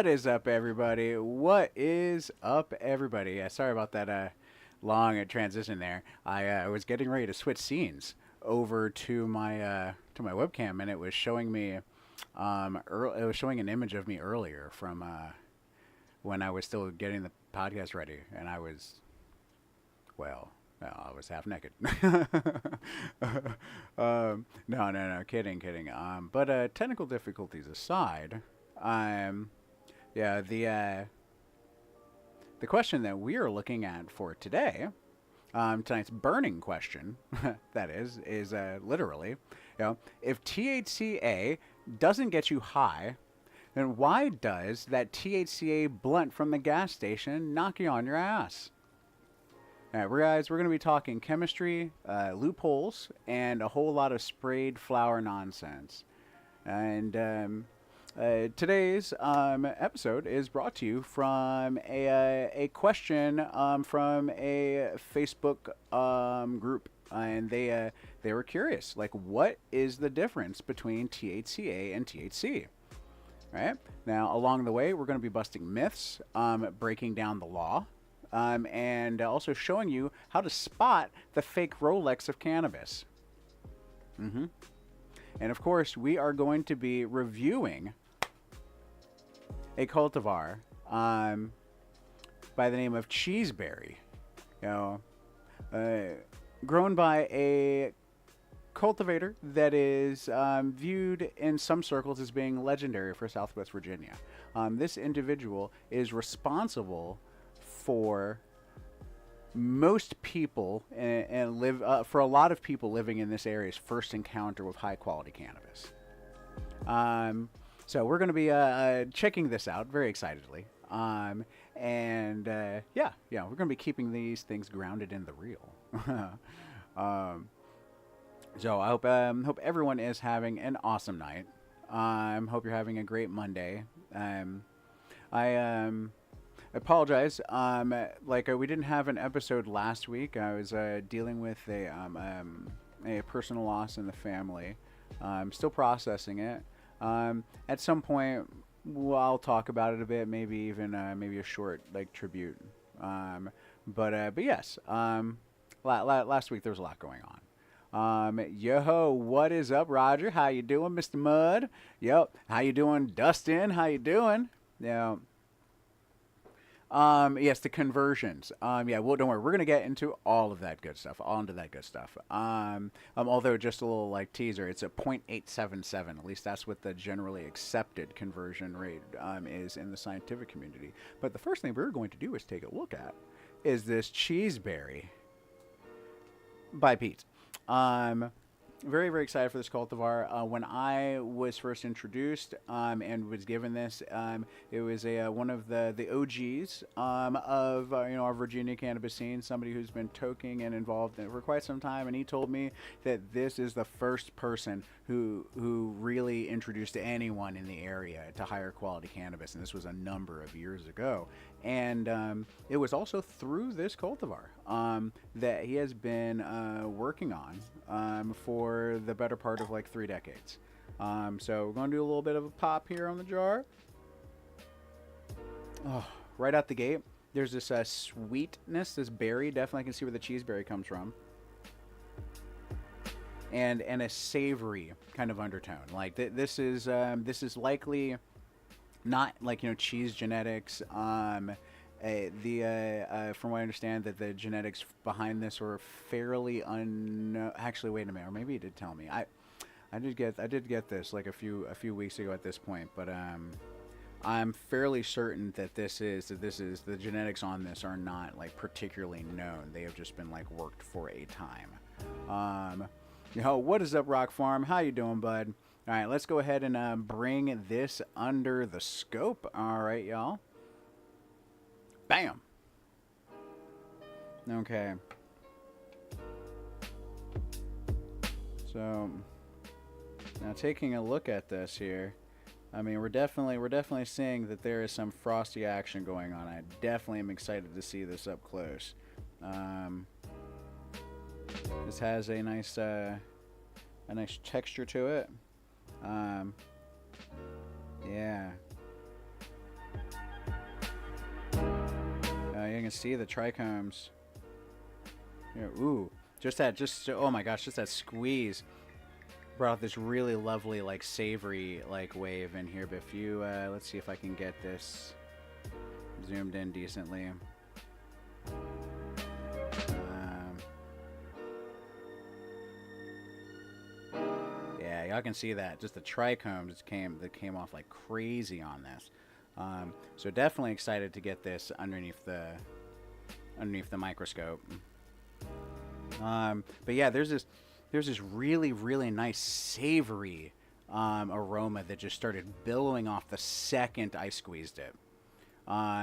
What is up, everybody? What is up, everybody? Sorry about that long transition there. I was getting ready to switch scenes over to my webcam, and it was showing me it was showing an image of me earlier from when I was still getting the podcast ready, and I was well. I was half naked. No, kidding. But technical difficulties aside, um, yeah, the question that we are looking at for today, tonight's burning question, that is literally, if THCa doesn't get you high, then why does that THCa blunt from the gas station knock you on your ass? All right, guys, we're going to be talking chemistry, loopholes, and a whole lot of sprayed flower nonsense. And today's episode is brought to you from a question from a Facebook group, and they were curious, like, what is the difference between THCa and THC? Right now, along the way, we're going to be busting myths, breaking down the law, and also showing you how to spot the fake Rolex of cannabis. And of course, we are going to be reviewing a cultivar by the name of Cheeseberry, grown by a cultivator that is viewed in some circles as being legendary for Southwest Virginia. This individual is responsible for most people and for a lot of people living in this area's first encounter with high quality cannabis. So we're going to be checking this out very excitedly. We're going to be keeping these things grounded in the real. So I hope everyone is having an awesome night. Hope you're having a great Monday. I apologize. We didn't have an episode last week. I was dealing with a personal loss in the family. I'm still processing it. At some point, I'll talk about it a bit. Maybe even maybe a short tribute. But yes. Last week there was a lot going on. Yo, what is up, Roger? How you doing, Mr. Mud? Yep. How you doing, Dustin? How you doing? Yeah. Yes, the conversions. Well, don't worry. We're gonna get into all of that good stuff. Although just a little teaser, it's a 0.877. At least that's what the generally accepted conversion rate is in the scientific community. But the first thing we're going to do is take a look at is this Cheeseberry by Pete. Very, very excited for this cultivar. When I was first introduced and was given this, it was one of the OGs of our Virginia cannabis scene, somebody who's been toking and involved in it for quite some time, and he told me that this is the first person who really introduced anyone in the area to higher quality cannabis, and this was a number of years ago. And it was also through this cultivar that he has been working on for the better part of 3 decades. So we're going to do a little bit of a pop here on the jar. Oh, right out the gate, there's this sweetness, this berry. Definitely I can see where the cheeseberry comes from. And a savory kind of undertone. This is likely not cheese genetics. From what I understand, that the genetics behind this were fairly actually, wait a minute, or maybe he did tell me. I did get this a few weeks ago at this point, but I'm fairly certain that this is the genetics on this are not particularly known. They have just been worked for a time. What is up, Rock Farm? How you doing, bud? All right, let's go ahead and bring this under the scope. All right, y'all. Bam. Okay. So now taking a look at this here, I mean, we're definitely seeing that there is some frosty action going on. I definitely am excited to see this up close. This has a nice texture to it. Yeah. you can see the trichomes. Yeah, ooh, oh my gosh, just that squeeze brought this really lovely, like, savory, like, wave in here. But if you, let's see if I can get this zoomed in decently. Yeah, y'all can see that. Just the trichomes came off like crazy on this. So definitely excited to get this underneath the microscope. But yeah, there's this really nice savory aroma that just started billowing off the second I squeezed it.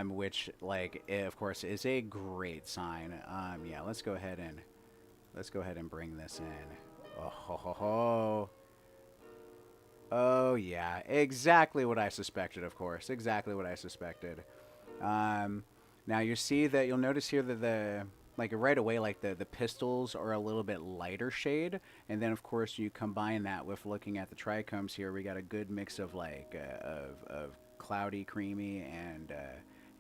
Which, like, of course, is a great sign. Yeah, let's go ahead and bring this in. Oh ho ho ho. Oh yeah, exactly what I suspected. Of course, exactly what I suspected. Now you see that you'll notice here that the like right away, like the pistils are a little bit lighter shade, and then of course you combine that with looking at the trichomes here. We got a good mix of like of cloudy, creamy, and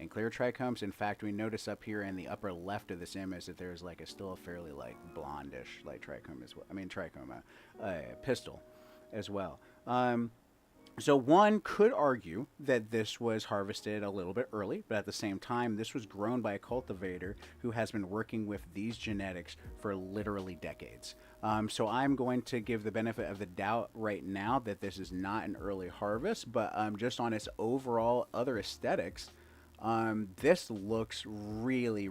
clear trichomes. In fact, we notice up here in the upper left of this image that there's like still a fairly like blondish like trichome as well. I mean trichome, pistil as well. So one could argue that this was harvested a little bit early, but at the same time, this was grown by a cultivator who has been working with these genetics for literally decades. So I'm going to give the benefit of the doubt right now that this is not an early harvest, but just on its overall other aesthetics, this looks really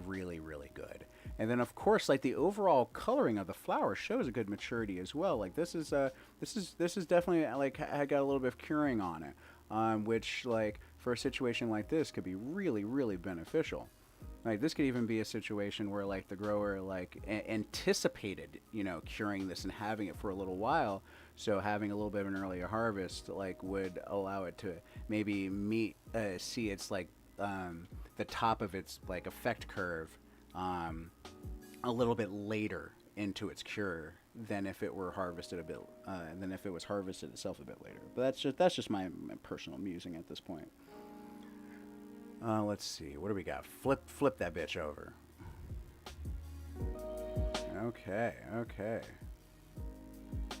good. And then of course, like the overall coloring of the flower shows a good maturity as well. Like this is definitely like I got a little bit of curing on it, which like for a situation like this could be really beneficial. Like this could even be a situation where like the grower like anticipated, you know, curing this and having it for a little while. So having a little bit of an earlier harvest like would allow it to maybe see its like the top of its like effect curve a little bit later into its cure than if it were harvested a bit than if it was harvested itself a bit later. But that's just my personal musing at this point. Let's see, what do we got? Flip that bitch over. Okay.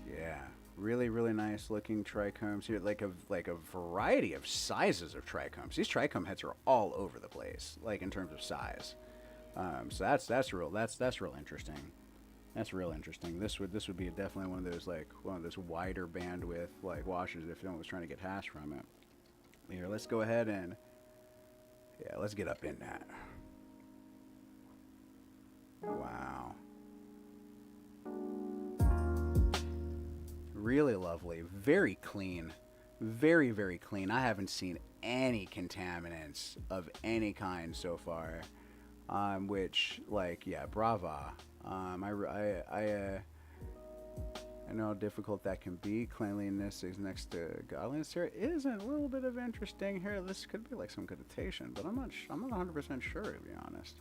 Yeah, really nice looking trichomes here. Like a variety of sizes of trichomes. These trichome heads are all over the place, like in terms of size. So that's real interesting. That's real interesting. This would be definitely one of those wider bandwidth like washers if no one was trying to get hash from it. Here, let's go ahead and let's get up in that. Wow. Really lovely. Very clean. Very clean. I haven't seen any contaminants of any kind so far. Which, like, yeah, brava. I know how difficult that can be. Cleanliness is next to godliness here. It is a little bit of interesting here. This could be like some connotation, but I'm not 100% sure, to be honest.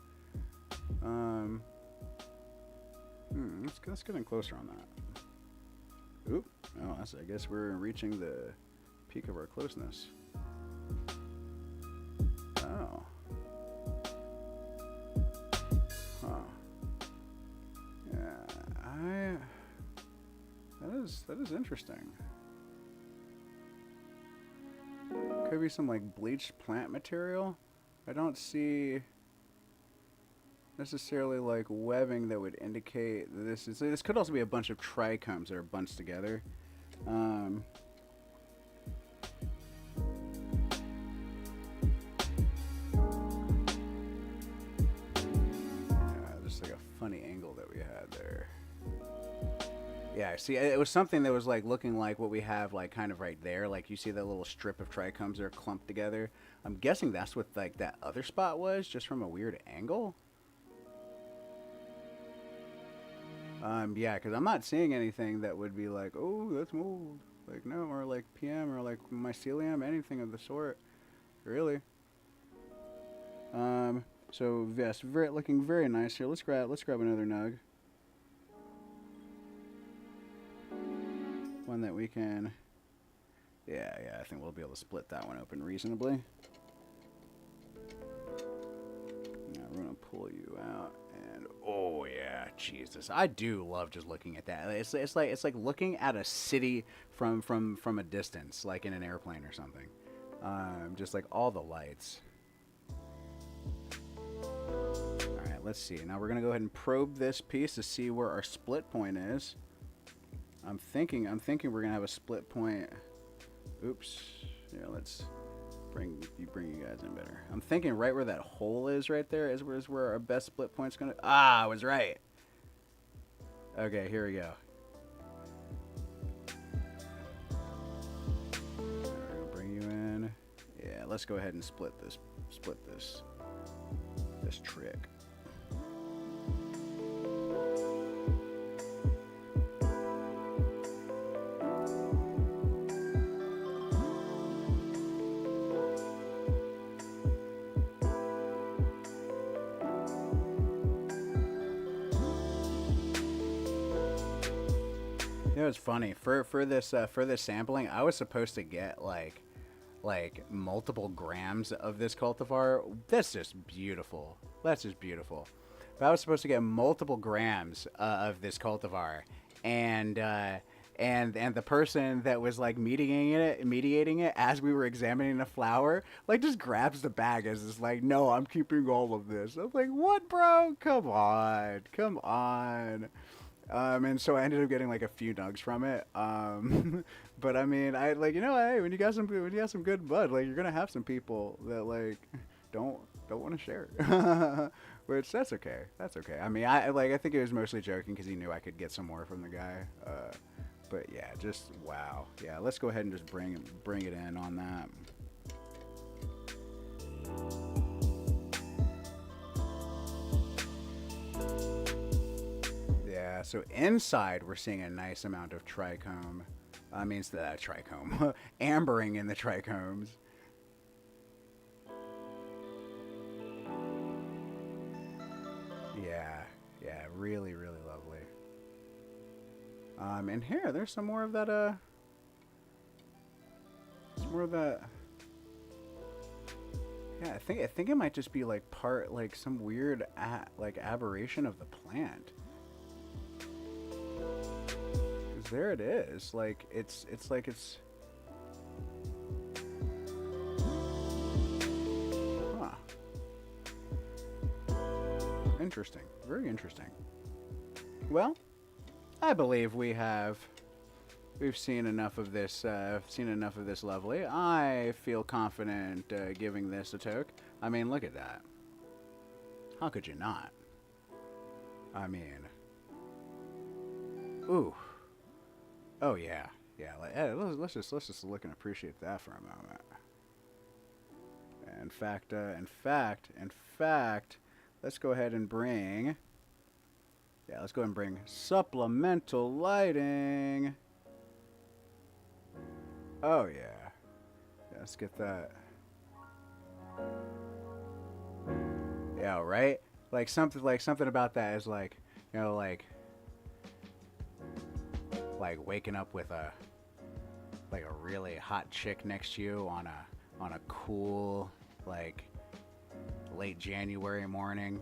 Let's get in closer on that. Oop. Oh, I guess we're reaching the peak of our closeness. Oh. Huh. Yeah, that is interesting. Could be some like bleached plant material. I don't see necessarily like webbing that would indicate that this could also be a bunch of trichomes that are bunched together. Just like a funny angle that we had there. Yeah, see, it was something that was like looking like what we have like kind of right there. Like you see that little strip of trichomes that are clumped together. I'm guessing that's what like that other spot was, just from a weird angle. Yeah, because I'm not seeing anything that would be like, oh, that's mold. Like, no, or like PM or like mycelium, anything of the sort, really. So yes, looking very nice here. Let's grab another nug. One that we can, yeah, I think we'll be able to split that one open reasonably. Yeah, we're gonna pull you out, and oh yeah, Jesus, I do love just looking at that. It's like looking at a city from a distance, like in an airplane or something. Just like all the lights. All right, let's see. Now we're gonna go ahead and probe this piece to see where our split point is. I'm thinking we're gonna have a split point. Oops. Yeah, let's bring you guys in better. I'm thinking right where that hole is right there is where our best split point's gonna. Ah, I was right. Okay, here we go. Right, bring you in. Yeah, let's go ahead and split this trick. It was funny for this sampling. I was supposed to get like multiple grams of this cultivar. That's just beautiful. That's just beautiful. But I was supposed to get multiple grams of this cultivar, and the person that was like mediating it as we were examining the flower, like just grabs the bag as it's like, no, I'm keeping all of this. I'm like, what, bro? Come on. And so I ended up getting like a few nugs from it. But I mean, I like, hey, when you got some good bud, like you're gonna have some people that like don't want to share, which that's okay. That's okay. I mean, I think it was mostly joking because he knew I could get some more from the guy. But yeah, just wow. Yeah, let's go ahead and just bring it in on that. Yeah, so inside we're seeing a nice amount of trichome. Means that trichome, ambering in the trichomes. Yeah, really, really lovely. And here, there's some more of that. Some more of that. Yeah, I think it might just be like part, like some weird aberration of the plant. There it is. Like it's huh. Interesting. Very interesting. Well, I believe we've seen enough of this lovely. I feel confident giving this a toke. I mean, look at that. How could you not? I mean, ooh. Oh yeah. Let's just look and appreciate that for a moment. In fact, let's go ahead and bring. Yeah, let's go ahead and bring supplemental lighting. Oh yeah. Let's get that. Yeah, right. Like something about that is like, like waking up with a really hot chick next to you on a cool like late January morning.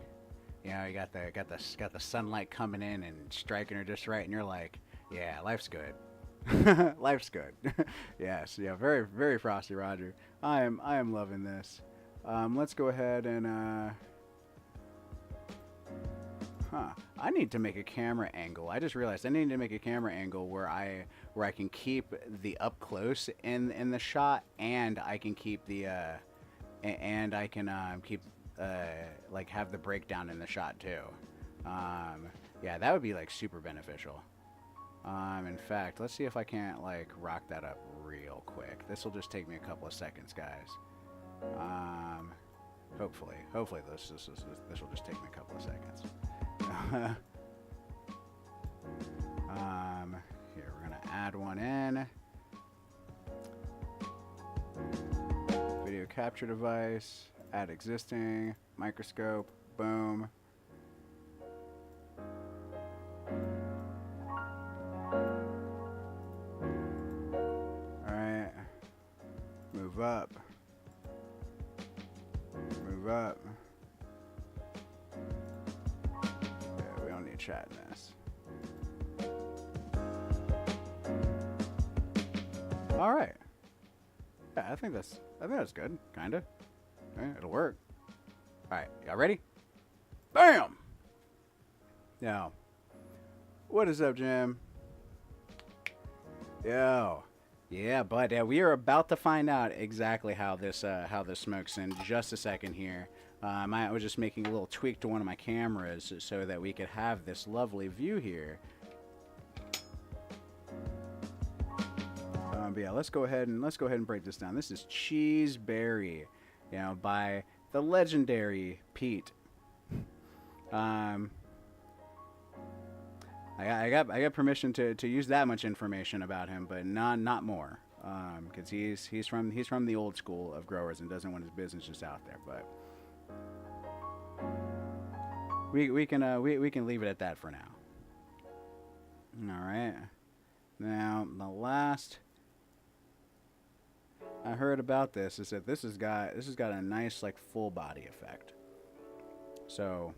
You got the sunlight coming in and striking her just right, and you're like, yeah, life's good. Life's good. Yes, yeah, very, very Frosty Roger. I am loving this. Let's go ahead and I need to make a camera angle. I just realized I need to make a camera angle where I can keep the up close in the shot, and I can keep the and I can keep like have the breakdown in the shot too. Yeah, that would be like super beneficial. In fact, let's see if I can't like rock that up real quick. This will just take me a couple of seconds, guys. Hopefully this will just take me a couple of seconds. Here, we're gonna add one in. Video capture device, add existing, microscope, boom. Alright. Move up. chatness. All right. Yeah, I think that's good. Kinda. Okay, it'll work. All right, y'all ready? Bam. Yo, what is up, Jim? Yo, yeah, bud. Yeah, we are about to find out exactly how this smokes in just a second here. I was just making a little tweak to one of my cameras so that we could have this lovely view here. But yeah, let's go ahead and break this down. This is Cheeseberry, you know, by the legendary Pete. I got permission to use that much information about him, but not more, because he's from the old school of growers and doesn't want his business just out there. But we can leave it at that for now. All right. Now the last I heard about this is that this has got a nice like full body effect. So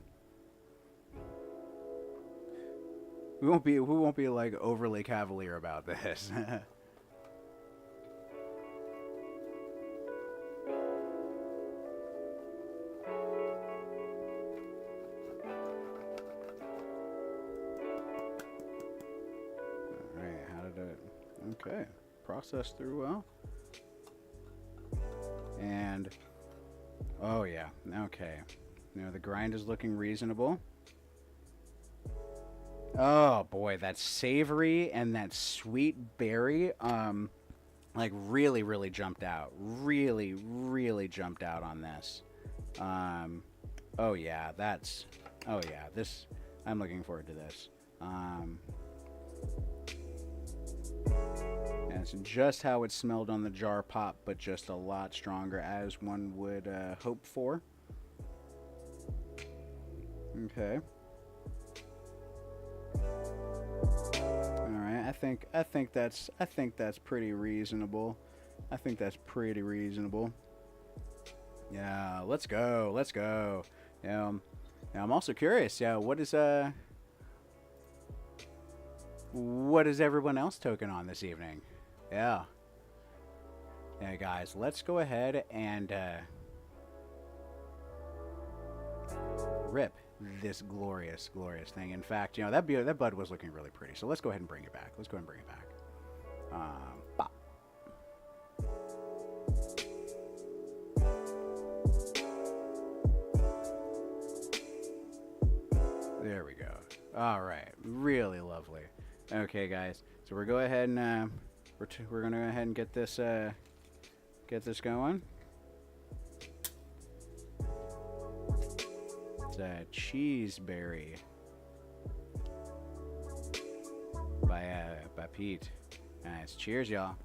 we won't be like overly cavalier about this. Alright, how did it okay. Process through well. And oh yeah, okay. You know, the grind is looking reasonable. Oh boy, that savory and that sweet berry, like really jumped out. Really jumped out on this. Oh yeah, this, I'm looking forward to this. And it's just how it smelled on the jar pop, but just a lot stronger, as one would hope for. Okay. All right. I think that's pretty reasonable. I think that's pretty reasonable. Yeah. Let's go. Yeah. I'm also curious. Yeah. What is everyone else toking on this evening? Yeah. Yeah, guys. Let's go ahead and rip this glorious thing. In fact, you know, that bud was looking really pretty. So let's go ahead and bring it back. Bop. There we go. All right, really lovely. Okay, guys. So we're going to go ahead and we're gonna go ahead and get this going. Cheeseberry by Pete. Nice. Cheers, y'all.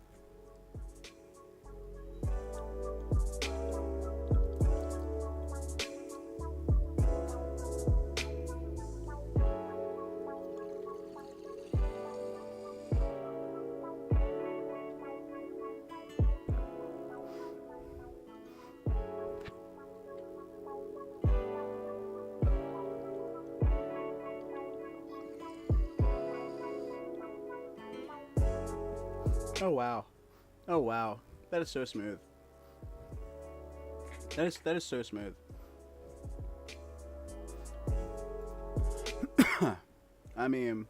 Oh wow. That is so smooth. That is so smooth. I mean,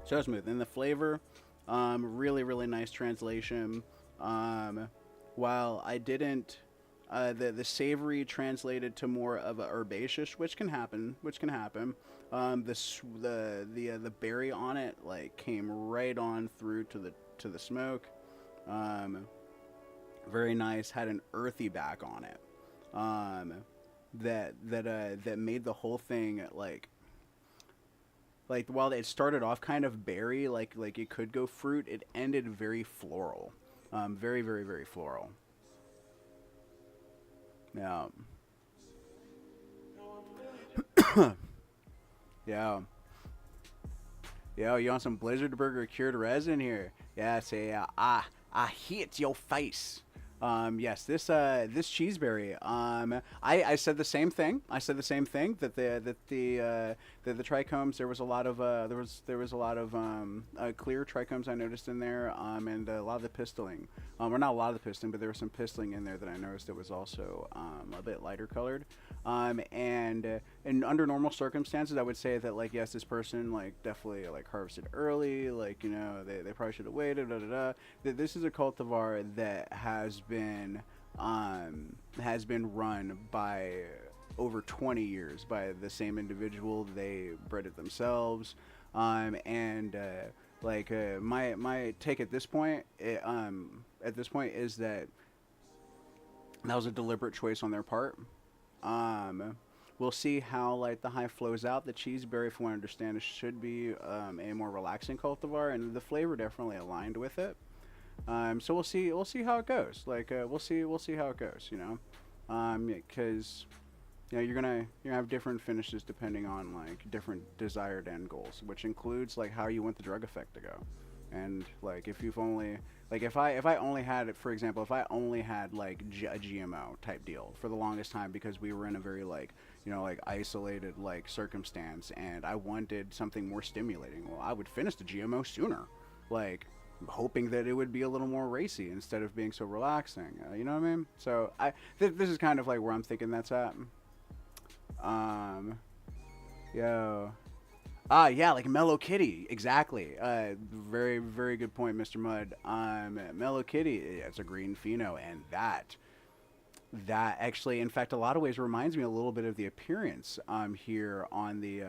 so smooth. And the flavor, really nice translation. While I didn't, the savory translated to more of a herbaceous, which can happen. The berry on it like came right on through to the smoke. Very nice. Had an earthy back on it. That made the whole thing like while it started off kind of berry, like it could go fruit, it ended very floral. Very floral. Yeah. Yeah. Yo, you want some Blizzard Burger cured resin here? Yeah, say, I hit your face. Yes, this cheeseberry. I said the same thing. I said the same thing that the trichomes. There was a lot of there was a lot of clear trichomes I noticed in there. And a lot of the pistoling. Or not a lot of the pistoling, but there was some pistoling in there that I noticed that was also a bit lighter colored. And under normal circumstances, I would say that like yes, this person like definitely like harvested early. Like they probably should have waited. Da, da, da. This is a cultivar that has been run by over 20 years by the same individual. They bred it themselves, and my take at this point, is that that was a deliberate choice on their part. We'll see how like the high flows out. The cheeseberry, from what I understand, it should be a more relaxing cultivar, and the flavor definitely aligned with it. So we'll see. We'll see how it goes. Like we'll see. We'll see how it goes. Because you're gonna have different finishes depending on like different desired end goals, which includes like how you want the drug effect to go. And like if you've only like if I only had it, for example, if I only had like a GMO type deal for the longest time because we were in a very like like isolated like circumstance and I wanted something more stimulating, well I would finish the GMO sooner, like hoping that it would be a little more racy instead of being so relaxing. You know what I mean? So this is kind of like where I'm thinking that's at. Yo. Yeah, like Mellow Kitty, exactly. Very, very good point, Mr. Mudd. Mellow Kitty, it's a green pheno, and that actually, in fact, a lot of ways reminds me a little bit of the appearance here on the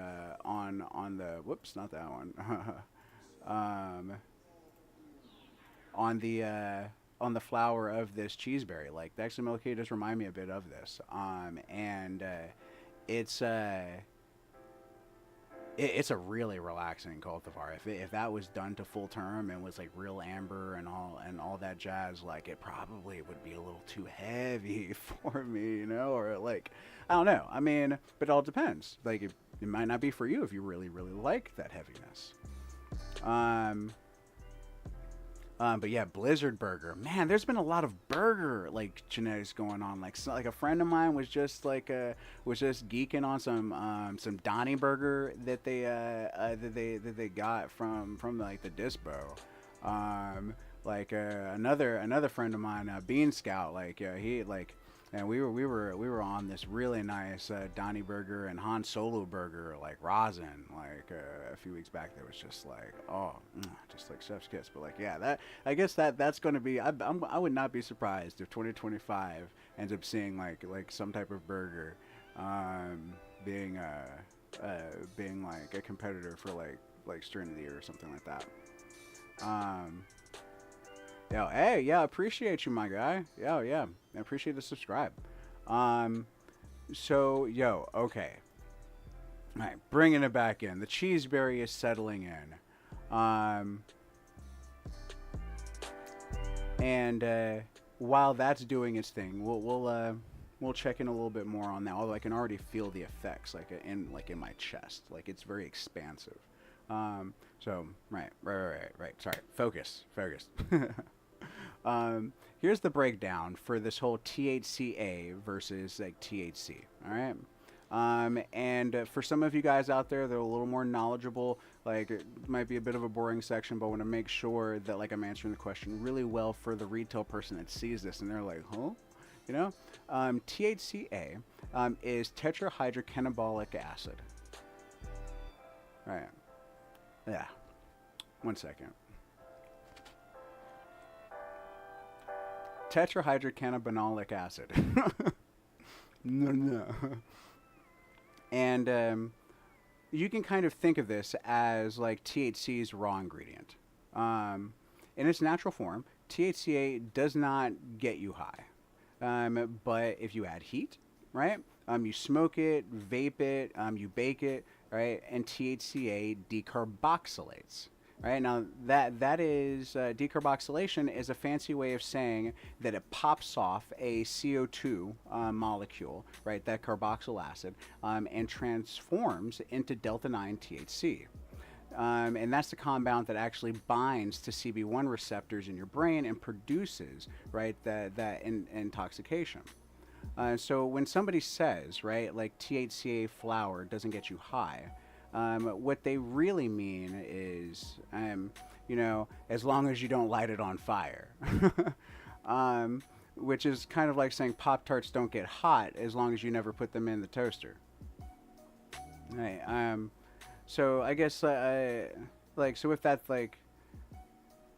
on the whoops, not that one. On the flower of this cheeseberry, like actually Mellow Kitty does remind me a bit of this. And it's it's a really relaxing cultivar. If that was done to full term and was like real amber and all that jazz, like it probably would be a little too heavy for me, or like I don't know. I mean, but it all depends. Like it might not be for you if you really really like that heaviness. But yeah, Blizzard Burger. Man, there's been a lot of burger like genetics going on. Like like a friend of mine was just like was just geeking on some Donnie Burger that they got from like the Dispo. Another friend of mine, Bean Scout. Like he like. And we were on this really nice Donnie Burger and Han Solo Burger like rosin like a few weeks back. That was just like just like chef's kiss. But like yeah, that I guess that's going to be. I would not be surprised if 2025 ends up seeing like some type of burger being like a competitor for like Strain of the Year or something like that. Yo, hey, yeah, appreciate you, my guy. Yo, yeah, I appreciate the subscribe. So, yo, okay. All right, bringing it back in. The cheeseberry is settling in. And while that's doing its thing, we'll check in a little bit more on that. Although I can already feel the effects, like in my chest, like it's very expansive. So right. Sorry, focus. Here's the breakdown for this whole THCa versus like THC. All right. And for some of you guys out there that are a little more knowledgeable, like it might be a bit of a boring section, but I want to make sure that like I'm answering the question really well for the retail person that sees this and they're like, huh? THCa is tetrahydrocannabinolic acid. All right. Yeah. 1 second. Tetrahydrocannabinolic acid. No. And you can kind of think of this as like THC's raw ingredient. In its natural form, THCa does not get you high. But if you add heat, right? You smoke it, vape it, you bake it, right? And THCa decarboxylates. Right now, that is decarboxylation is a fancy way of saying that it pops off a CO2 molecule, right? That carboxyl acid, and transforms into delta 9 THC. And that's the compound that actually binds to CB1 receptors in your brain and produces, right, that intoxication. So when somebody says, right, like THCA flower doesn't get you high, what they really mean is, as long as you don't light it on fire. um, which is kind of like saying Pop Tarts don't get hot as long as you never put them in the toaster. Right. So I guess, so if that's like,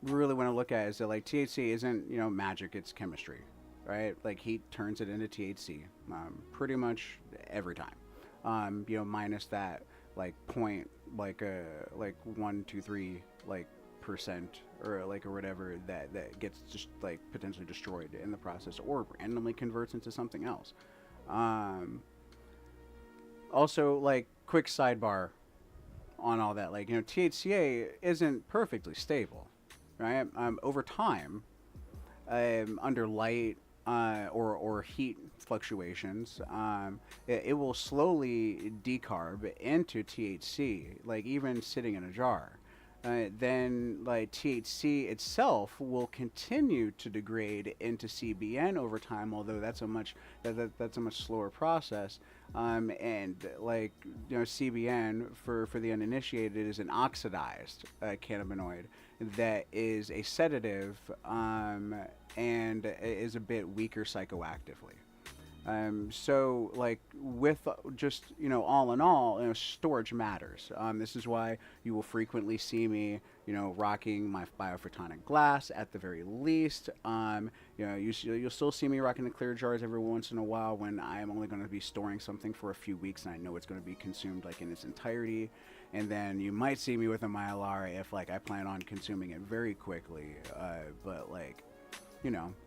really want to look at is that like THC isn't, magic, it's chemistry, right? Like heat turns it into THC, pretty much every time. Minus that like point, like 1, 2, 3, like percent or whatever that gets just like potentially destroyed in the process or randomly converts into something else. Also, like quick sidebar on all that, like THCA isn't perfectly stable, right? Over time, under light or heat fluctuations, it will slowly decarb into THC, like even sitting in a jar. Then like THC itself will continue to degrade into CBN over time, although that's a that's a much slower process. And like CBN for the uninitiated is an oxidized cannabinoid that is a sedative and is a bit weaker psychoactively. So like with just all in all, storage matters. This is why you will frequently see me rocking my biophotonic glass at the very least. You'll still see me rocking the clear jars every once in a while when I'm only going to be storing something for a few weeks and I know it's going to be consumed like in its entirety. And then you might see me with a mylar if like I plan on consuming it very quickly, but like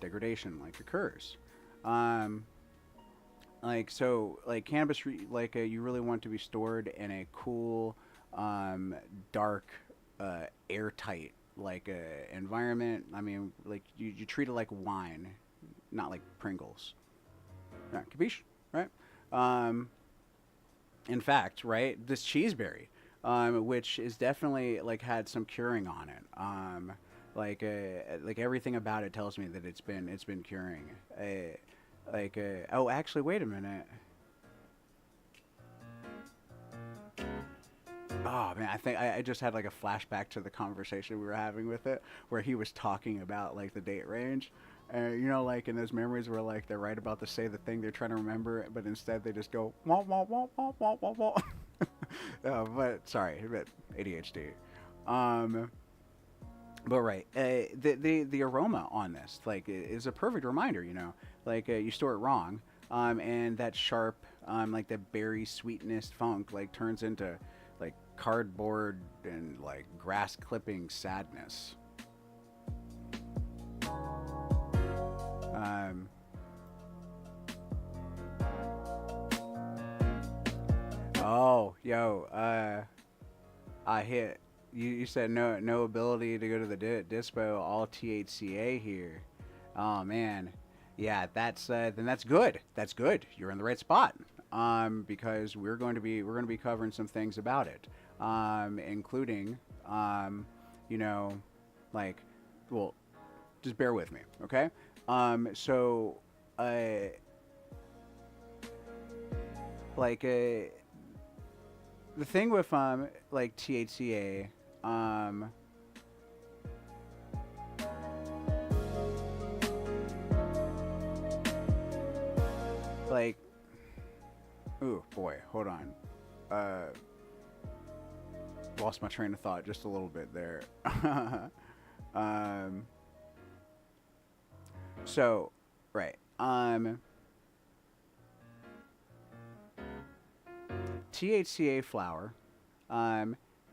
degradation like occurs. Like cannabis, you really want to be stored in a cool, dark, airtight environment. I mean, like you treat it like wine, not like Pringles. Right, capiche, right? In fact, right, this cheeseberry, which is definitely like had some curing on it. Like everything about it tells me that it's been curing. Oh, actually, wait a minute. Oh man, I think I just had like a flashback to the conversation we were having with it, where he was talking about like the date range, like in those memories where like they're right about to say the thing they're trying to remember, but instead they just go wah wah wah wah wah wah wah. But sorry, but ADHD. But right, the aroma on this like is a perfect reminder. Like you store it wrong, and that sharp like the berry sweetness funk like turns into like cardboard and like grass clipping sadness. Oh, yo, I hit. You said no ability to go to the dispo, all THCA here. Oh man, yeah, that's then that's good. That's good. You're in the right spot. Because we're going to be covering some things about it, including you know, like, well, just bear with me, okay? So, like, the thing with like THCA, like, ooh boy, hold on, lost my train of thought just a little bit there. um, so, right, THCA flower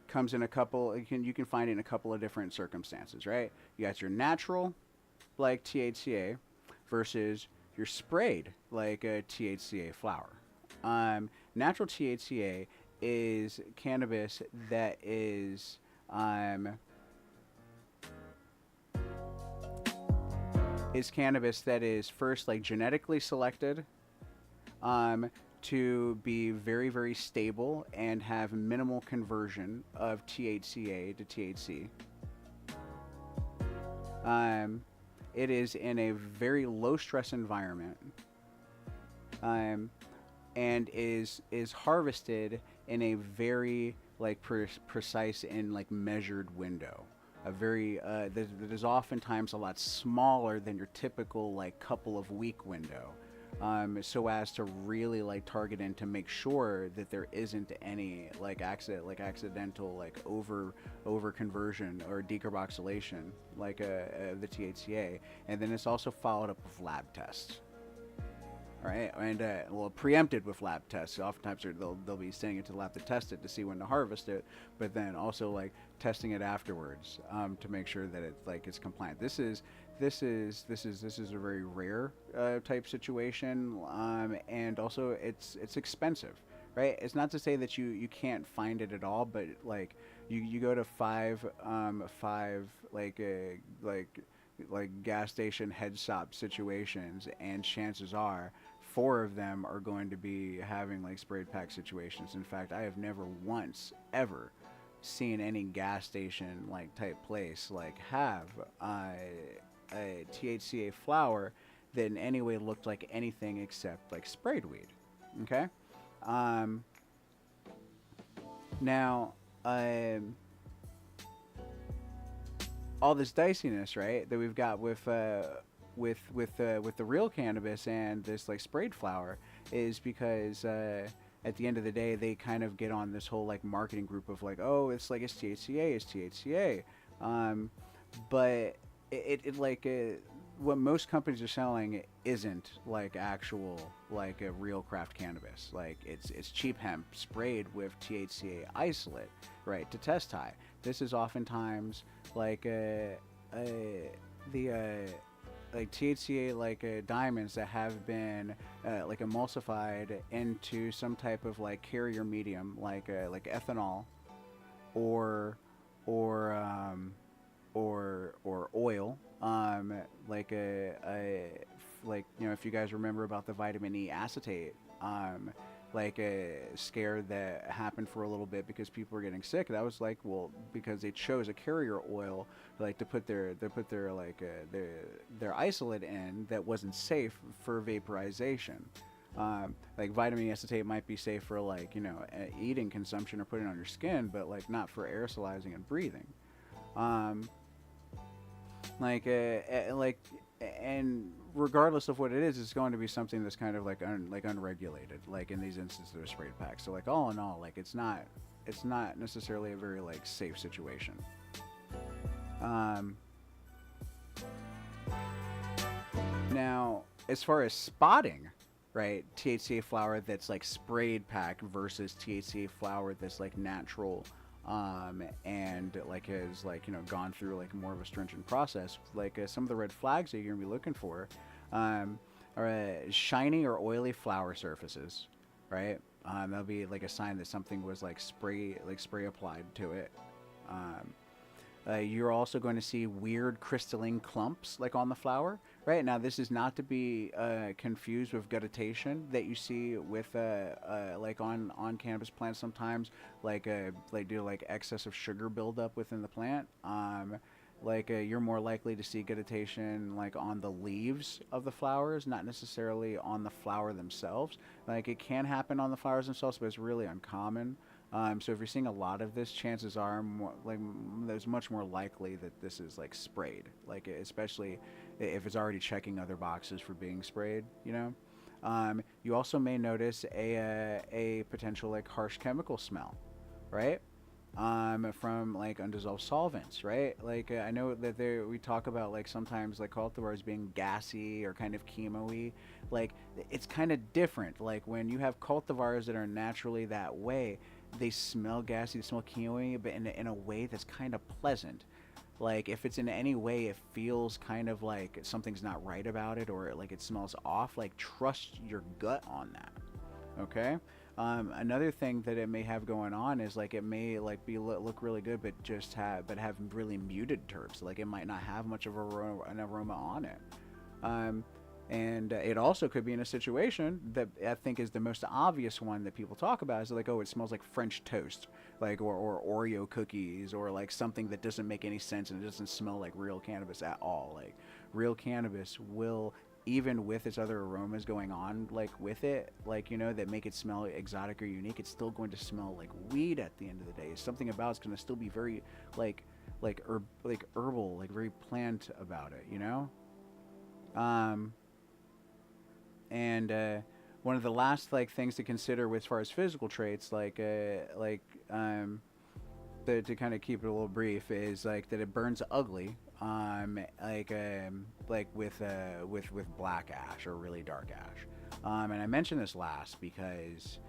comes in a couple. You can find it in a couple of different circumstances, right? You got your natural, like THCA, versus your sprayed, like a THCA flower. Natural THCA is cannabis that is cannabis that is first like genetically selected, to be very, very stable and have minimal conversion of THCa to THC. It is in a very low stress environment, and is harvested in a very like precise and like measured window. A very that is oftentimes a lot smaller than your typical like couple of week window, so as to really like target and to make sure that there isn't any like accidental like over conversion or decarboxylation like the THCa, and then it's also followed up with lab tests. All right, and well, preempted with lab tests. Oftentimes they'll be sending it to the lab to test it to see when to harvest it, but then also like testing it afterwards to make sure that it's compliant. This is a very rare type situation, and also it's expensive, right? It's not to say that you can't find it at all, but like you go to five gas station head shop situations, and chances are 4 of them are going to be having like sprayed pack situations. In fact, I have never once ever seen any gas station like type place like have a THCa flower that in any way looked like anything except like sprayed weed. Okay. Now, all this diciness, right, that we've got with the real cannabis and this like sprayed flower is because at the end of the day they kind of get on this whole like marketing group of like, oh, it's THCa, but it like what most companies are selling isn't like actual like a real craft cannabis. Like it's cheap hemp sprayed with THCa isolate, right, to test high. This is oftentimes like like THCa like diamonds that have been like emulsified into some type of like carrier medium like ethanol or oil, like like, you know, if you guys remember about the vitamin E acetate like a scare that happened for a little bit because people were getting sick. That was like, well, because they chose a carrier oil like to put their like their isolate in that wasn't safe for vaporization. Like vitamin E acetate might be safe for like, you know, eating consumption or putting it on your skin, but like not for aerosolizing and breathing. And regardless of what it is, it's going to be something that's kind of like unregulated, like in these instances of sprayed packs. So like all in all, like it's not necessarily a very like safe situation. Now, as far as spotting, right, THCA flower that's like sprayed pack versus THCA flower that's like natural, and like has like, you know, gone through like more of a stringent process, like some of the red flags that you're gonna be looking for are shiny or oily flower surfaces, right? That'll be like a sign that something was like spray applied to it. You're also going to see weird crystalline clumps like on the flower. Right now, this is not to be confused with guttation that you see with like on cannabis plants sometimes, like due to like excess of sugar buildup within the plant. You're more likely to see guttation like on the leaves of the flowers, not necessarily on the flower themselves. Like it can happen on the flowers themselves, but it's really uncommon. So if you're seeing a lot of this, chances are there's much more likely that this is like sprayed, like especially if it's already checking other boxes for being sprayed, you know. You also may notice a potential like harsh chemical smell, right? From like undissolved solvents, right? Like I know that we talk about like sometimes like cultivars being gassy or kind of chemo-y. Like it's kind of different. Like when you have cultivars that are naturally that way, they smell gassy, they smell chemo-y, but in a way that's kind of pleasant. Like if it's in any way it feels kind of like something's not right about it, or like it smells off, like trust your gut on that. Okay. Another thing that it may have going on is like it may like look really good, but have really muted terps. Like it might not have much of an aroma on it. And it also could be in a situation that I think is the most obvious one that people talk about is like, oh, it smells like French toast, like or Oreo cookies, or like something that doesn't make any sense and it doesn't smell like real cannabis at all. Like real cannabis will, even with its other aromas going on, like with it, like that make it smell exotic or unique, it's still going to smell like weed at the end of the day. Something about it's going to still be very like herbal, like very plant about it, Um, and one of the last like things to consider as far as physical traits, to kind of keep it a little brief, is like that it burns ugly, with black ash or really dark ash. And I mentioned this last because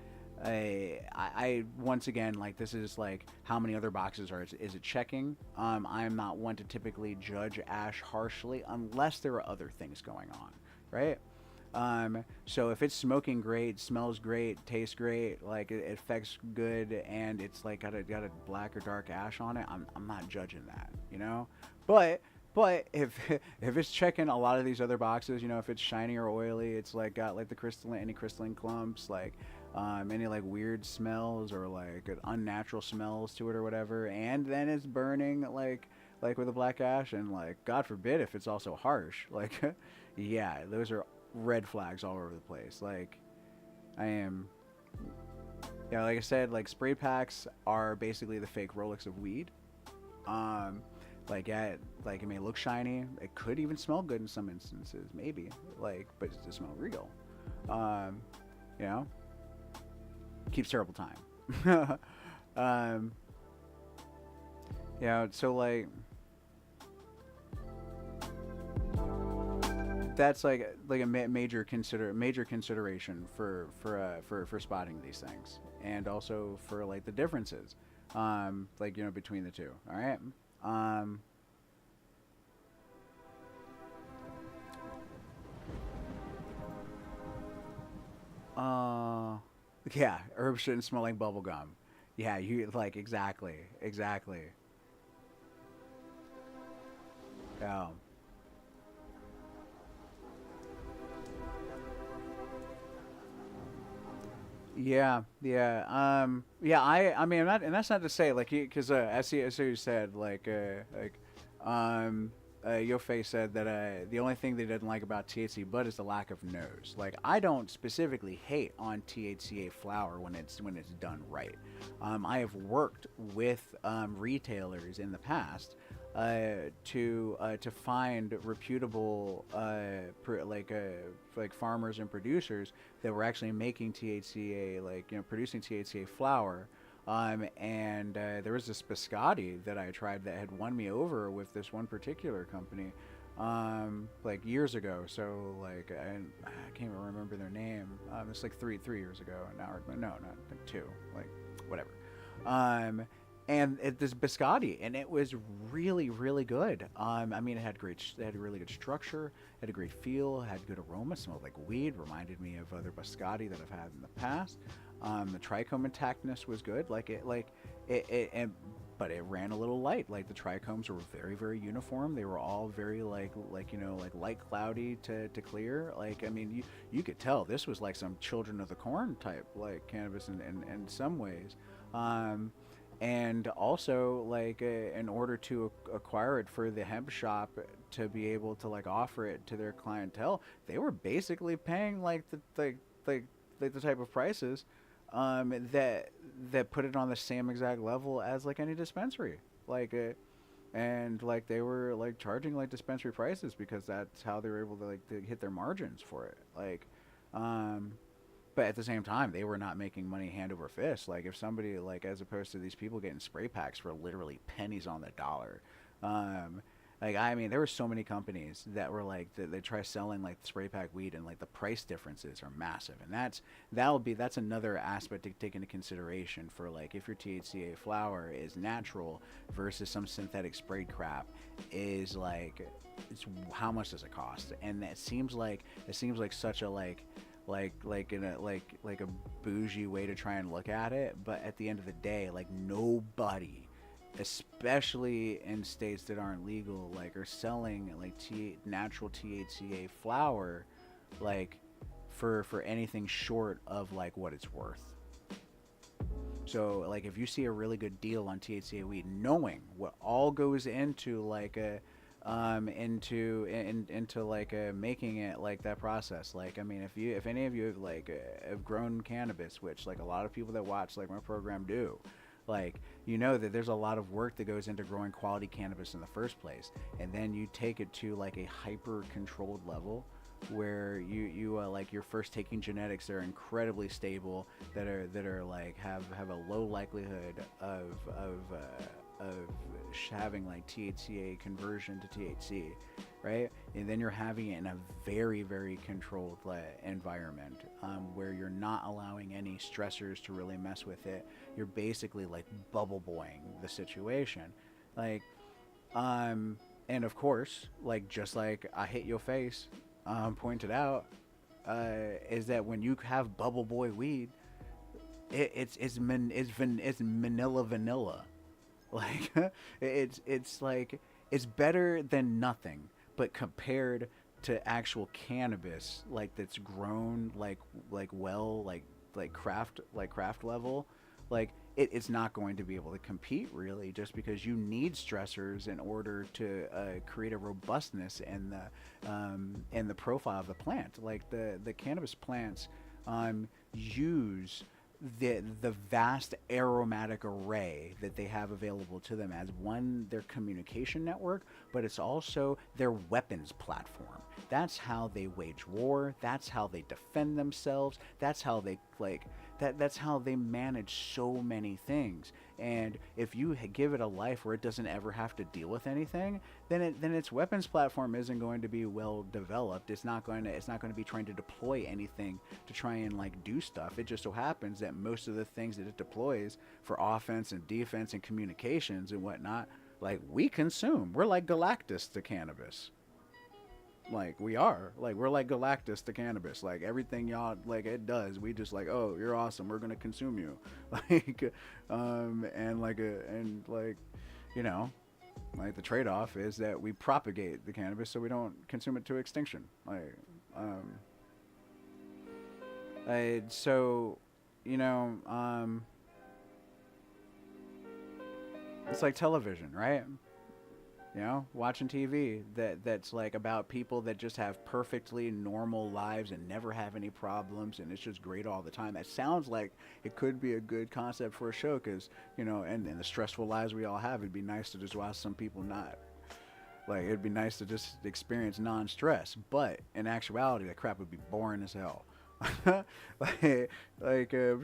I once again, like, this is like how many other boxes is it checking. I'm not one to typically judge ash harshly unless there are other things going on, right? So if it's smoking great, smells great, tastes great, like it affects good, and it's like got a black or dark ash on it, I'm not judging that. But if if it's checking a lot of these other boxes, if it's shiny or oily, it's like got like any crystalline clumps, like any like weird smells or like unnatural smells to it or whatever, and then it's burning like with a black ash, and like God forbid if it's also harsh, like yeah, those are red flags all over the place. Like I am, like I said, like spray packs are basically the fake Rolex of weed. Like it may look shiny, it could even smell good in some instances, maybe, like, but it does smell real. Um, you know, keeps terrible time. So like that's like a major consideration for spotting these things, and also for like the differences, between the two. All right. Um, yeah, herbs shouldn't smell like bubble gum. Yeah, you like exactly. Yeah. Yeah. I mean, I'm not, and that's not to say like, because as you said, um, Yofei said that the only thing they didn't like about THC bud is the lack of nose. Like, I don't specifically hate on THCA flower when it's done right. I have worked with retailers in the past to find reputable like farmers and producers that were actually making THCA, producing THCA flower. And there was this biscotti that I tried that had won me over with this one particular company, like years ago. So like I can't even remember their name. It's like three years ago now. Or, no, not like two. Like whatever. And this biscotti, and it was really really good. I mean, it had a really good structure, had a great feel, had good aroma, smelled like weed, reminded me of other biscotti that I've had in the past. The trichome intactness was good, but it ran a little light. Like the trichomes were very very uniform. They were all very like light cloudy to clear. Like, I mean, you could tell this was like some Children of the Corn type like cannabis in some ways. And also in order to acquire it for the hemp shop to be able to like offer it to their clientele, they were basically paying like the type of prices that put it on the same exact level as like any dispensary, and like they were like charging like dispensary prices because that's how they were able to to hit their margins for it. Um but at the same time, they were not making money hand over fist. Like if somebody as opposed to these people getting spray packs for literally pennies on the dollar. I mean, there were so many companies that were they try selling like spray pack weed, and like the price differences are massive, and that's another aspect to take into consideration for like if your THCA flower is natural versus some synthetic sprayed crap, is it's how much does it cost? And it seems like such a a bougie way to try and look at it, but at the end of the day, like nobody, especially in states that aren't legal, are selling natural THCA flower like for anything short of like what it's worth. So like if you see a really good deal on THCA weed, knowing what all goes into like a into like making it, like that process. Like I mean, if any of you have like have grown cannabis, which like a lot of people that watch like my program do, like you know that there's a lot of work that goes into growing quality cannabis in the first place, and then you take it to like a hyper controlled level where you like you're first taking genetics that are incredibly stable, that are like have a low likelihood of having like THCA conversion to THC, right? And then you're having it in a very, very controlled environment, where you're not allowing any stressors to really mess with it. You're basically like bubble boying the situation, like and of course, like just like I hit your face pointed out, is that when you have bubble boy weed, it's manila vanilla. Like it's like it's better than nothing, but compared to actual cannabis, like that's grown like craft level, like it's not going to be able to compete really, just because you need stressors in order to create a robustness in the profile of the plant. Like the cannabis plants use the vast aromatic array that they have available to them as one, their communication network, but it's also their weapons platform. That's how they wage war. That's how they defend themselves. That's how they that's how they manage so many things. And if you give it a life where it doesn't ever have to deal with anything, then its weapons platform isn't going to be well developed. It's not going to be trying to deploy anything to try and like do stuff. It just so happens that most of the things that it deploys for offense and defense and communications and whatnot, like we consume. We're like Galactus to cannabis. Like we're like Galactus to cannabis. Like everything y'all like it does, we just like, oh, you're awesome, we're gonna consume you. Like and like you know, like the trade-off is that we propagate the cannabis so we don't consume it to extinction. Like so you know, it's like television, right? You know, watching TV that's like about people that just have perfectly normal lives and never have any problems, and it's just great all the time. That sounds like it could be a good concept for a show, because you know, and the stressful lives we all have, it'd be nice to just watch some people not. Like it'd be nice to just experience non-stress, but in actuality, that crap would be boring as hell.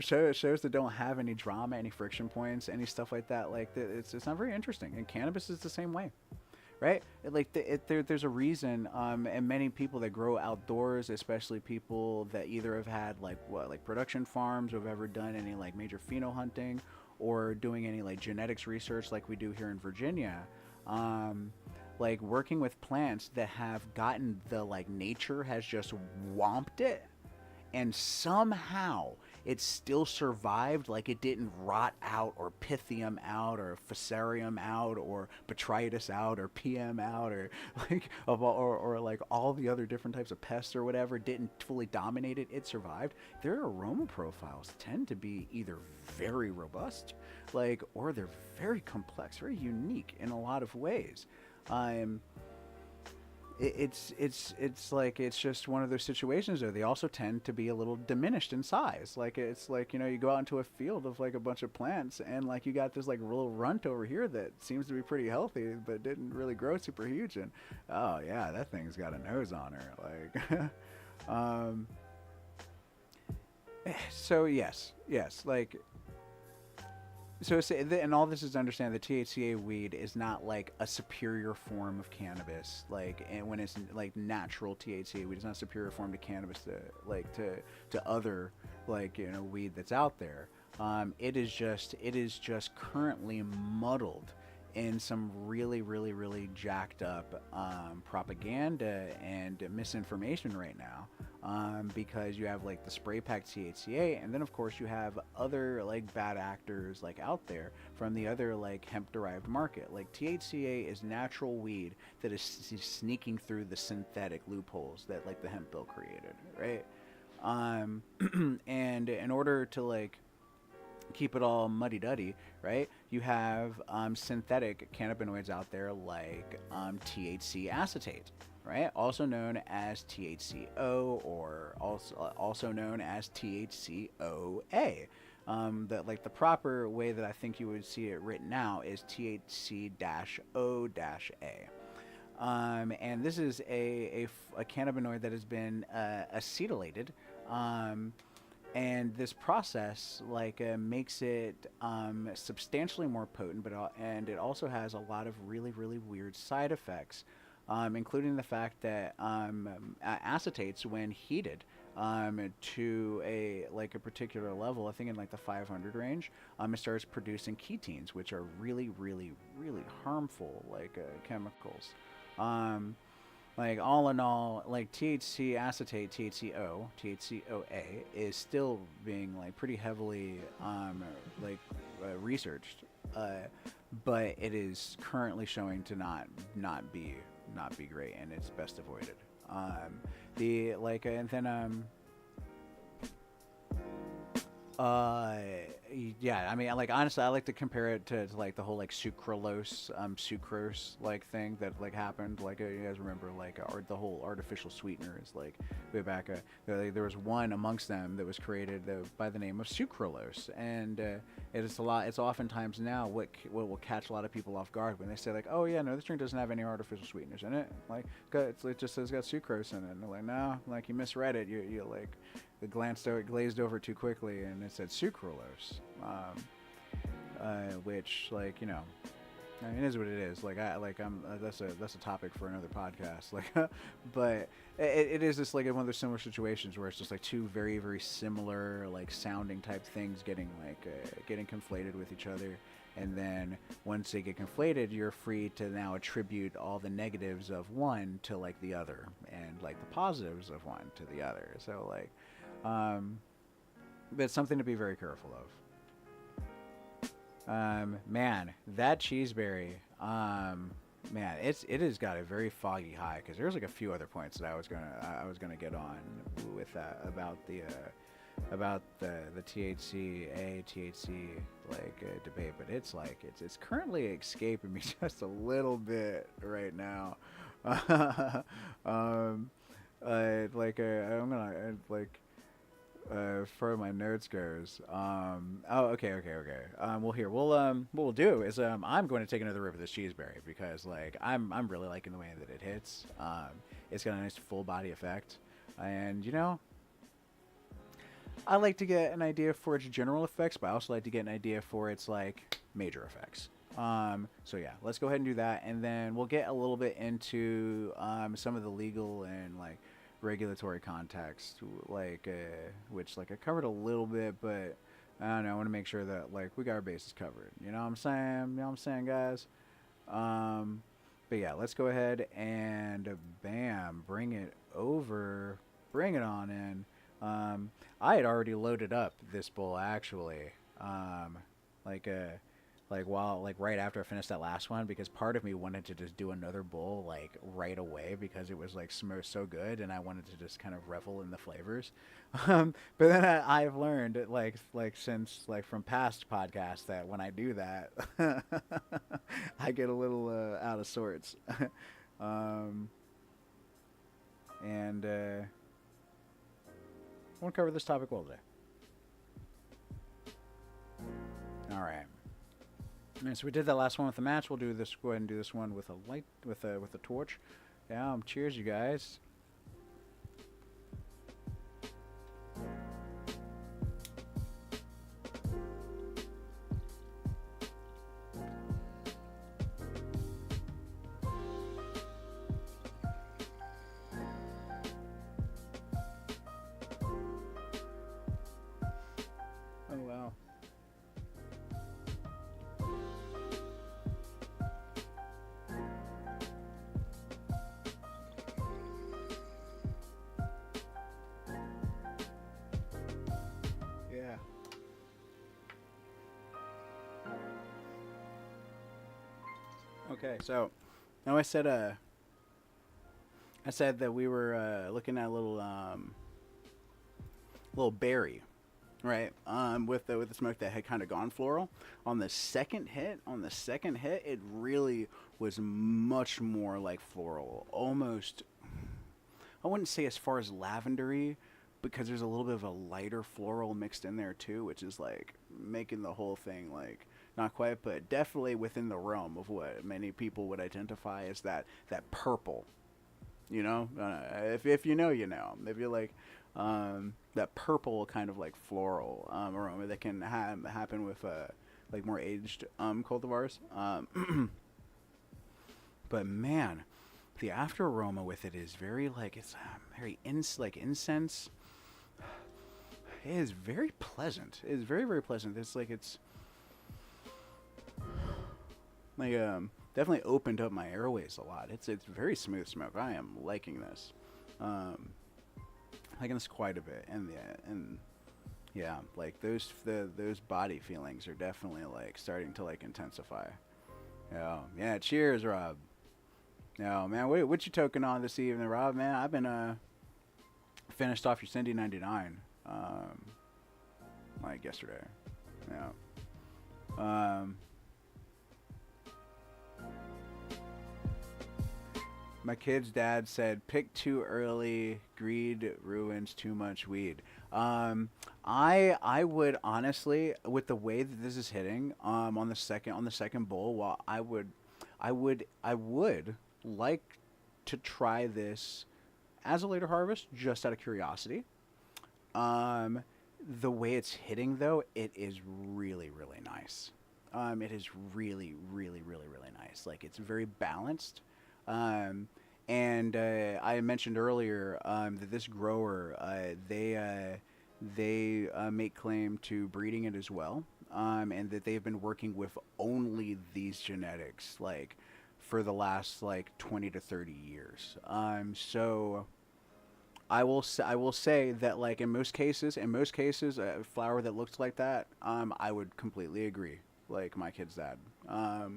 Shows that don't have any drama, any friction points, any stuff like that, like it's not very interesting. And cannabis is the same way, right? There's a reason, and many people that grow outdoors, especially people that either have had like production farms, or have ever done any like major pheno hunting, or doing any like genetics research like we do here in Virginia, like working with plants that have gotten the like nature has just whomped it, and somehow it still survived. Like it didn't rot out, or pythium out, or fusarium out, or botrytis out, or PM out, or like or like all the other different types of pests or whatever didn't fully dominate it. It survived. Their aroma profiles tend to be either very robust, like, or they're very complex, very unique in a lot of ways. It's like it's just one of those situations though. They also tend to be a little diminished in size. Like it's like, you know, you go out into a field of like a bunch of plants, and like you got this like little runt over here that seems to be pretty healthy but didn't really grow super huge, and oh yeah, that thing's got a nose on her. Like so yes, like so, and all this is to understand that THCA weed is not like a superior form of cannabis. Like, and when it's like natural THCA weed, it's not a superior form to cannabis to other like, you know, weed that's out there. It is just currently muddled in some really jacked up propaganda and misinformation right now. because you have like the spray packed THCa, and then of course you have other like bad actors like out there from the other like hemp derived market. Like THCa is natural weed that is sneaking through the synthetic loopholes that like the hemp bill created, right? And in order to like keep it all muddy duddy, right? You have synthetic cannabinoids out there like THC acetate, right? Also known as THCO, or also known as THCOA. That like the proper way that I think you would see it written now is THC-O-A. And this is a cannabinoid that has been acetylated. And this process like makes it substantially more potent, and it also has a lot of really weird side effects, including the fact that acetates, when heated to a particular level, I think in like the 500 range, it starts producing ketones, which are really harmful chemicals. Like all in all, like THC acetate, THCoA is still being like pretty heavily researched, but it is currently showing to not be great, and it's best avoided. Yeah, I mean, like honestly, I like to compare it to like the whole like sucralose, sucrose like thing that like happened. Like you guys remember like the whole artificial sweeteners like way back. There was one amongst them that was created by the name of sucralose, and it is a lot. It's oftentimes now what will catch a lot of people off guard when they say like, oh yeah, no, this drink doesn't have any artificial sweeteners in it. Like it just says it's got sucrose in it. And they're like, no, like you misread it. You like. It glazed over too quickly, and it said sucralose, which, like, you know, I mean, it is what it is. Like, that's a topic for another podcast. Like, but it is just like one of those similar situations where it's just like two very similar like sounding type things getting conflated with each other, and then once they get conflated, you're free to now attribute all the negatives of one to like the other, and like the positives of one to the other. So like. But it's something to be very careful of. Man, that cheeseberry, man, it has got a very foggy high, because there's like a few other points that I was gonna get on with that about the THCa THC debate, but it's like it's currently escaping me just a little bit right now. I'm gonna as far as my notes goes, okay. Well, here, what we'll do is, I'm going to take another rip of this cheeseberry, because, like, I'm really liking the way that it hits. It's got a nice full body effect, and, you know, I like to get an idea for its general effects, but I also like to get an idea for its, like, major effects. So yeah, let's go ahead and do that, and then we'll get a little bit into, some of the legal and, like, regulatory context, which I covered a little bit, but I don't know, I want to make sure that like we got our bases covered, you know what I'm saying, guys. But yeah, let's go ahead and bam, bring it on in. I had already loaded up this bowl, actually, right after I finished that last one, because part of me wanted to just do another bowl like right away, because it was like so good, and I wanted to just kind of revel in the flavors. But then I've learned since from past podcasts that when I do that, I get a little out of sorts. And I want to cover this topic well today. All right. And so we did that last one with the match. We'll do this. Go ahead and do this one with a light, with a torch. Yeah. Cheers, you guys. Oh wow. Okay, so now I said that we were looking at a little berry, right? With the smoke that had kind of gone floral. On the second hit, it really was much more like floral, almost. I wouldn't say as far as lavendery, because there's a little bit of a lighter floral mixed in there too, which is like making the whole thing like not quite, but definitely within the realm of what many people would identify as that purple. You know, if you know, you know. If you're like that purple kind of like floral aroma that can happen with like more aged cultivars. But man, the after aroma with it is very like it's very like incense. It is very pleasant. It is very pleasant. It's like it's like definitely opened up my airways a lot. It's very smooth smoke. I am liking this. Um, liking this quite a bit, and yeah, like those body feelings are definitely like starting to like intensify. Yeah, yeah. Cheers, Rob. Yeah, man. What you toking on this evening, Rob? Man, I've been finished off your Cindy 99 like yesterday. Yeah. Um, My kid's dad said, "Pick too early. Greed ruins too much weed." Um, I would honestly, with the way that this is hitting, on the second bowl, while I would like to try this as a later harvest, just out of curiosity. Um, the way it's hitting though, it is really nice. It is really nice. Like it's very balanced. Um, and I mentioned earlier that this grower they make claim to breeding it as well, and that they've been working with only these genetics like for the last like 20 to 30 years. So I will say that like in most cases, a flower that looks like that, I would completely agree. Like my kid's dad. I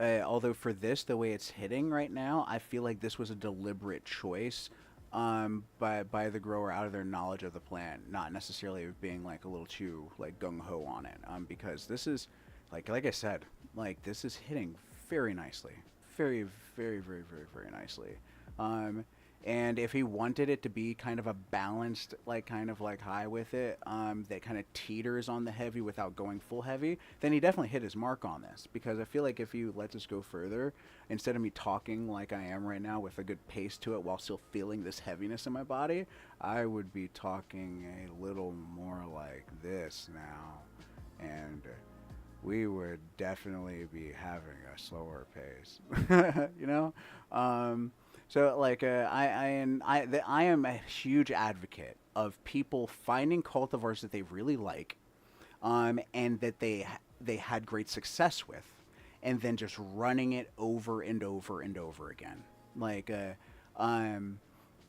although for this, the way it's hitting right now, I feel like this was a deliberate choice by the grower out of their knowledge of the plant, not necessarily being like a little too like gung ho on it. Because this is like I said, like this is hitting very nicely, very very nicely. Um, and if he wanted it to be kind of a balanced, like kind of like high with it, that kind of teeters on the heavy without going full heavy, then he definitely hit his mark on this. Because I feel like if you let this go further, instead of me talking like I am right now with a good pace to it while still feeling this heaviness in my body, I would be talking a little more like this now, and we would definitely be having a slower pace. you know. Um, so like I am a huge advocate of people finding cultivars that they really like, and that they had great success with, and then just running it over and over and over again. Like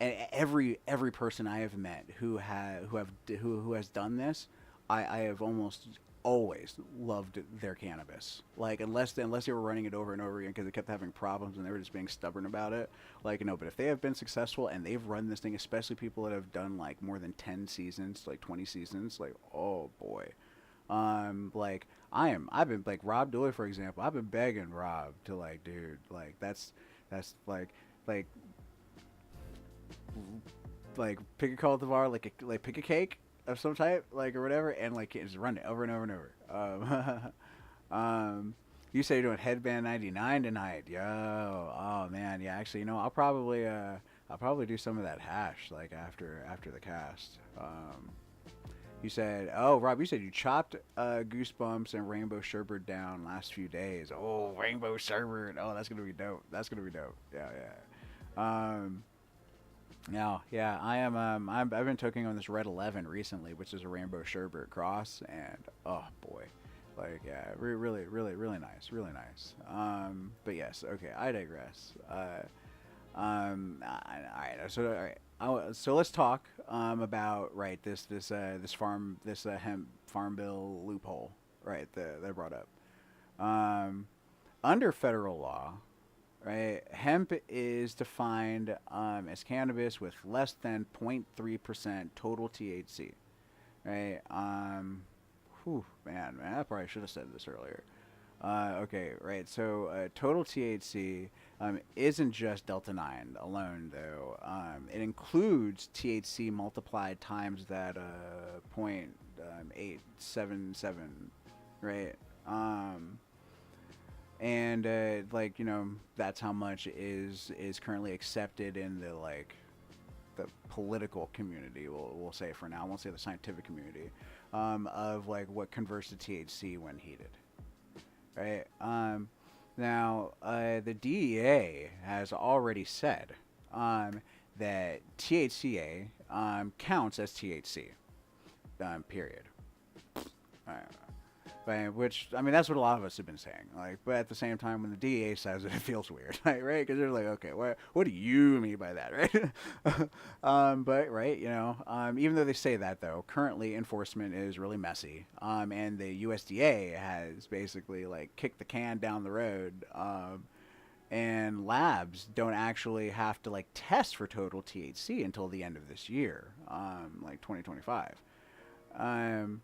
every person I have met who has done this, I have almost always loved their cannabis. Like unless they were running it over and over again because they kept having problems and they were just being stubborn about it. Like but if they have been successful and they've run this thing, especially people that have done like more than 10 seasons, like 20 seasons, like oh boy. Like I've been like Rob Dooley for example. I've been begging Rob to like, dude, like that's like like pick a cultivar, like pick a cake of some type, like or whatever, and like just run it over and over and over. You say you're doing Headband 99 tonight, yo. Oh man, yeah. Actually, I'll probably do some of that hash like after the cast. You said, oh Rob, you said you chopped Goosebumps and Rainbow Sherbet down last few days. Oh, Rainbow Sherbet. Oh, that's gonna be dope. That's gonna be dope. Yeah, yeah. No, yeah, I am. I've been toking on this Red 11 recently, which is a Rainbow Sherbet cross, and oh boy, like yeah, really nice, really nice. But yes, okay, I digress. All right, so let's talk about right this farm this hemp farm bill loophole right that I brought up. Um, Under federal law, right, hemp is defined as cannabis with less than 0.3% total THC, right? Whew, man, I probably should have said this earlier. Okay, right. So total THC isn't just delta 9 alone, though. It includes THC multiplied times that 0.877, right? And like that's how much is currently accepted in the the political community. We'll say for now. I won't say the scientific community of like what converts to THC when heated. Right. Now, the DEA has already said that THCa counts as THC. Period. Uh, which I mean, that's what a lot of us have been saying. Like, but at the same time, when the DEA says it, it feels weird, right? Because they're like, okay, what do you mean by that, right? But right, even though they say that, though, currently enforcement is really messy, and the USDA has basically like kicked the can down the road, and labs don't actually have to like test for total THC until the end of this year, like 2025. Um,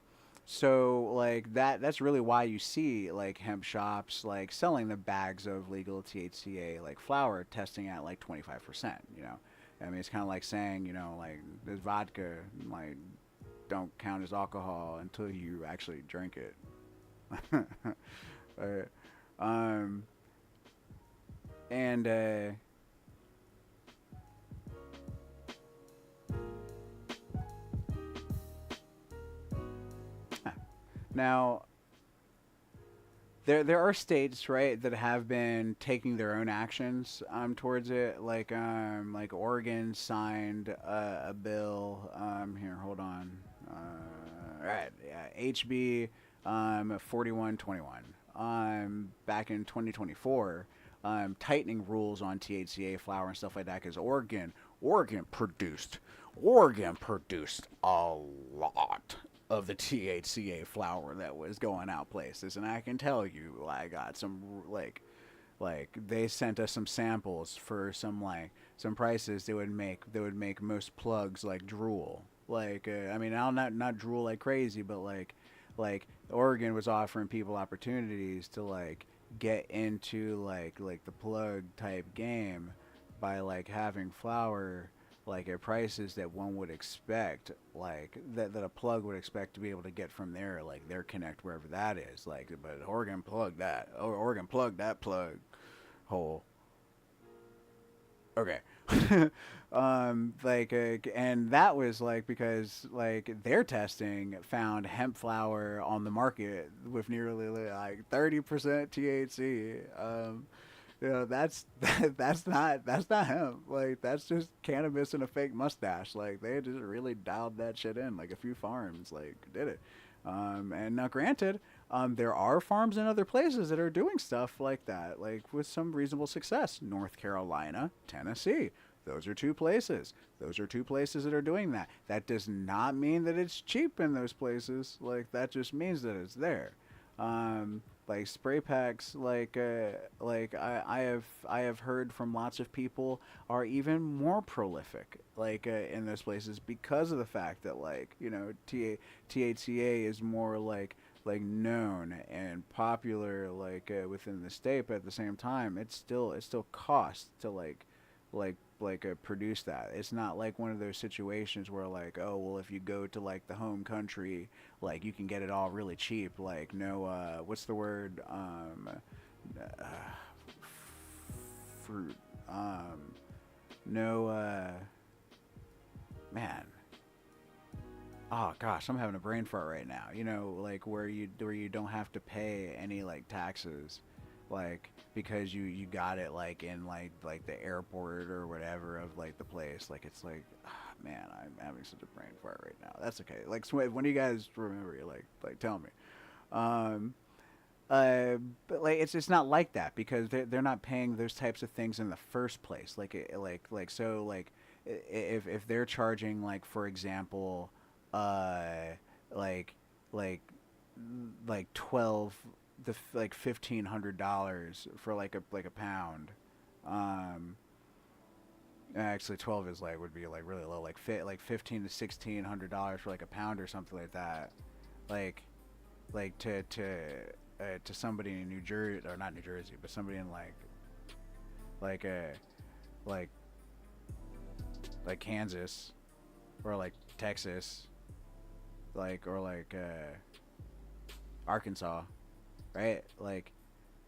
so like that's really why you see like hemp shops like selling the bags of legal THCA like flower testing at like 25%, I mean, it's kind of like saying, like this vodka like don't count as alcohol until you actually drink it. Right. Um and now there are states, right, that have been taking their own actions towards it. Like Oregon signed a bill. Here, hold on. Right, yeah, HB 4121. Back in 2024, tightening rules on THCA flower and stuff like that because Oregon produced Oregon produced a lot of the THCA flower that was going out places, and I can tell you, I got some like they sent us some samples for some prices that would make most plugs like drool. I mean, I'll not drool like crazy, but like Oregon was offering people opportunities to like get into like the plug type game by like having flower like at prices that one would expect, like that a plug would expect to be able to get from there, like their connect wherever that is. Like, but Oregon plugged that plug hole. Okay. And that was like because like their testing found hemp flower on the market with nearly like 30% THC. That's that's not hemp. Like that's just cannabis and a fake mustache. Like they just really dialed that shit in. Like a few farms like did it. And now, granted, there are farms in other places that are doing stuff like that, like with some reasonable success. North Carolina, Tennessee. Those are two places. Those are two places that are doing that. That does not mean that it's cheap in those places. Like that just means that it's there. Like spray packs, like I have heard from lots of people are even more prolific, in those places because of the fact that THCA is more like known and popular within the state, but at the same time, it still costs to produce that. It's not like one of those situations where like, oh well, if you go to like the home country, like you can get it all really cheap. Like no, what's the word? Uh, Fruit. No. Man. Oh gosh, I'm having a brain fart right now. Like where you don't have to pay any like taxes, like because you got it like in like the airport or whatever of like the place. Like it's like, man, I'm having such a brain fart right now. That's okay. Like, when do you guys remember? Like tell me. Um, but like it's not like that because they're not paying those types of things in the first place. If they're charging like for example, uh, like like like 12 the like $1,500 for like a pound. Um, Actually, 12 is like would be like really low, like like $1,500 to $1,600 for like a pound or something like that. Like to somebody in New Jersey, or not New Jersey, but somebody in like uh like like Kansas or like Texas, or like Arkansas, right? Like